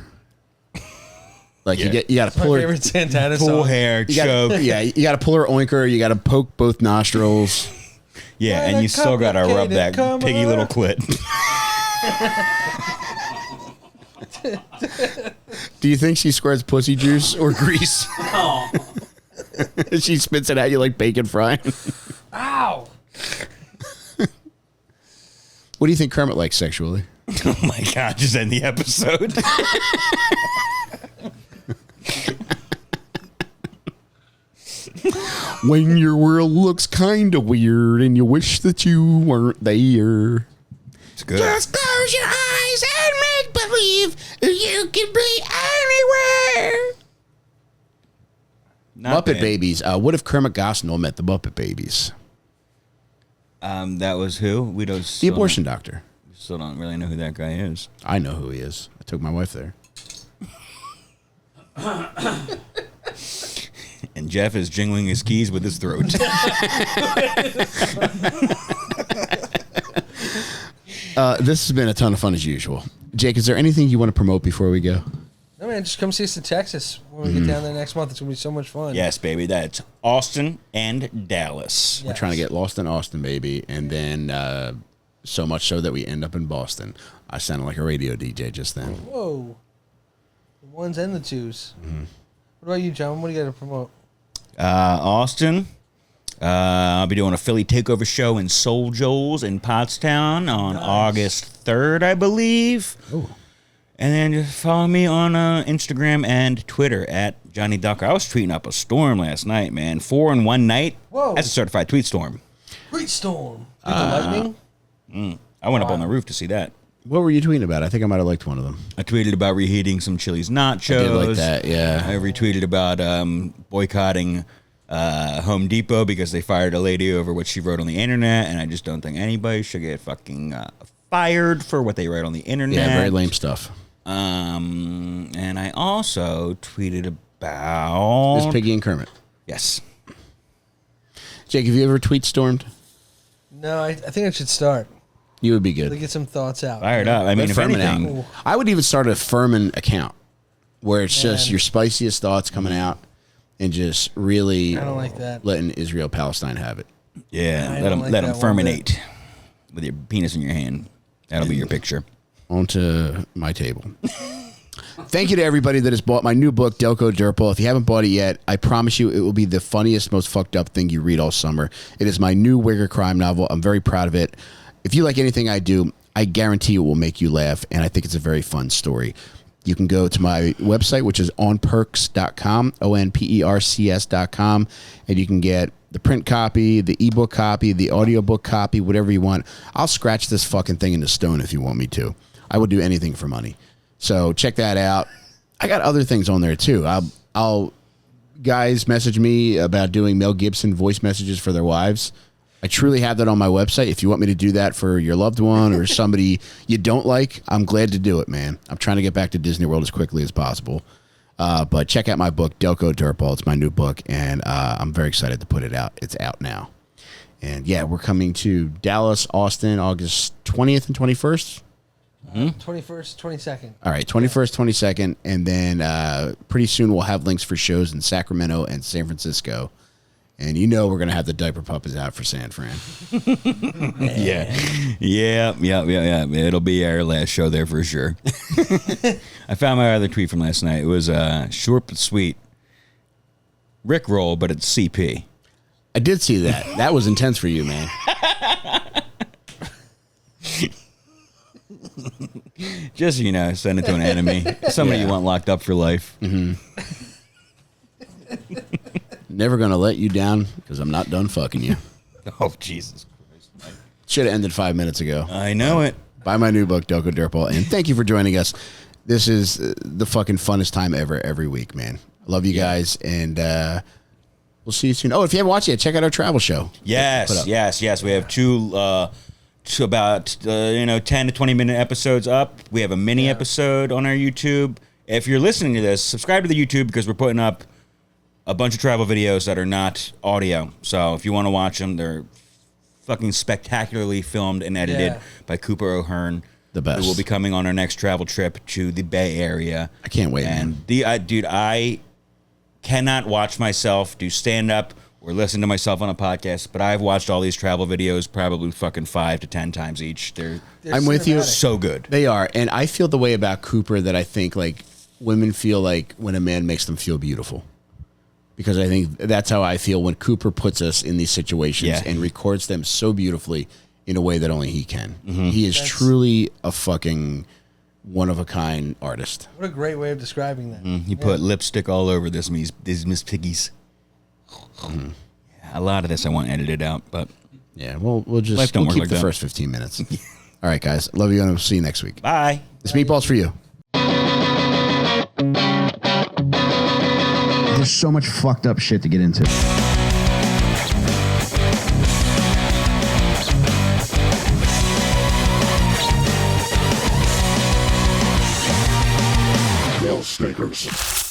Like Yeah. you got to My pull her. favorite Santana Full song. hair, You gotta, choke. yeah, you got to pull her oinker. You got to poke both nostrils. Yeah, What and a you still got to rub that complicated piggy comer. little clit. Do you think she squirts pussy juice or grease? She spits it at you like bacon frying. Ow! What do you think Kermit likes sexually? Oh my God, just end the episode. When your world looks kind of weird and you wish that you weren't there. It's good. Just close your eyes and make believe you can be anywhere. Not Muppet bad. Babies. What if Kermit Gosnell met the Muppet Babies? That was who? We don't. The abortion doctor. Still don't really know who that guy is. I know who he is. I took my wife there. And Jeff is jingling his keys with his throat. This has been a ton of fun as usual. Jake, is there anything you want to promote before we go? No, man, just come see us in Texas when we get down there next month. It's going to be so much fun. Yes, baby. That's Austin and Dallas. Yeah. We're trying to get lost in Austin, baby. And then so much so that we end up in Boston. I sounded like a radio DJ just then. Whoa. The ones and the twos. What about you, John? What do you got to promote? Austin. I'll be doing a Philly takeover show in Soul Joel's in Pottstown on August 3rd, I believe. Oh. And then just follow me on Instagram and Twitter at Johnny Ducker. I was tweeting up a storm last night, man. 4 in one night. Whoa. That's a certified tweet storm. Great storm. With the lightning? I went up on the roof to see that. What were you tweeting about? I think I might have liked one of them. I tweeted about reheating some Chili's nachos. I did like that, yeah. I retweeted about boycotting Home Depot because they fired a lady over what she wrote on the internet, and I just don't think anybody should get fucking fired for what they write on the internet. Yeah, very lame stuff. And I also tweeted about It's Piggy and Kermit. Yes. Jake, have you ever tweet stormed? No, I think I should start. You would be To good. get some thoughts out. Fired up. I mean, if Furman anything, out. I would even start a Furman account where it's just Man. your spiciest thoughts coming out and just really I don't like that. letting Israel Palestine have it. yeah, I let don't them like let them that one bit. ferminate with your penis in your hand. That'll be your picture. Onto my table. Thank you to everybody that has bought my new book, Delco Dirtball. If you haven't bought it yet, I promise you it will be the funniest, most fucked up thing you read all summer. It is my new Wigger crime novel. I'm very proud of it. If you like anything I do, I guarantee it will make you laugh, and I think it's a very fun story. You can go to my website, which is onperks.com, onpercs.com, and you can get the print copy, the ebook copy, the audiobook copy, whatever you want. I'll scratch this fucking thing into stone if you want me to. I would do anything for money. So check that out. I got other things on there too. I'll guys message me about doing Mel Gibson voice messages for their wives. I truly have that on my website. If you want me to do that for your loved one or somebody you don't like, I'm glad to do it, man. I'm trying to get back to Disney World as quickly as possible. But check out my book, Delco Dirtball. It's my new book, and I'm very excited to put it out. It's out now. And yeah, we're coming to Dallas, Austin, August 20th and 21st. 21st, 22nd. All right, 21st, 22nd, and then pretty soon we'll have links for shows in Sacramento and San Francisco. And you know we're going to have the diaper puppies out for San Fran. Yeah. It'll be our last show there for sure. I found my other tweet from last night. It was short but sweet. Rickroll, but it's CP. I did see that. That was intense for you, man. Just, send it to an enemy. Somebody you want locked up for life. Never going to let you down because I'm not done fucking you. Oh, Jesus Christ. Should have ended 5 minutes ago. I know it. Buy my new book, Delco Dirtball. And thank you for joining us. this is the fucking funnest time ever every week, man. I love you guys, and we'll see you soon. Oh, if you haven't watched it yet, check out our travel show. Yes. We have two about 10 to 20 minute episodes up. We have a mini episode on our YouTube. If you're listening to this, subscribe to the YouTube because we're putting up a bunch of travel videos that are not audio. So if you want to watch them, they're fucking spectacularly filmed and edited by Cooper O'Hearn. The best. Who will be coming on our next travel trip to the Bay Area. I can't wait, man. I cannot watch myself do stand-up or listen to myself on a podcast, but I've watched all these travel videos probably fucking 5 to 10 times each. They're I'm with you. So good. They are. And I feel the way about Cooper that I think like women feel like when a man makes them feel beautiful. Because I think that's how I feel when Cooper puts us in these situations and records them so beautifully in a way that only he can. Mm-hmm. He is truly a fucking one-of-a-kind artist. What a great way of describing that. He put lipstick all over these Miss Piggies. Yeah, a lot of this I want edited out, but yeah, we'll keep like the first 15 minutes. All right, guys, love you, and I'll see you next week. Bye. This Meatball's for you. There's so much fucked up shit to get into. Stickers.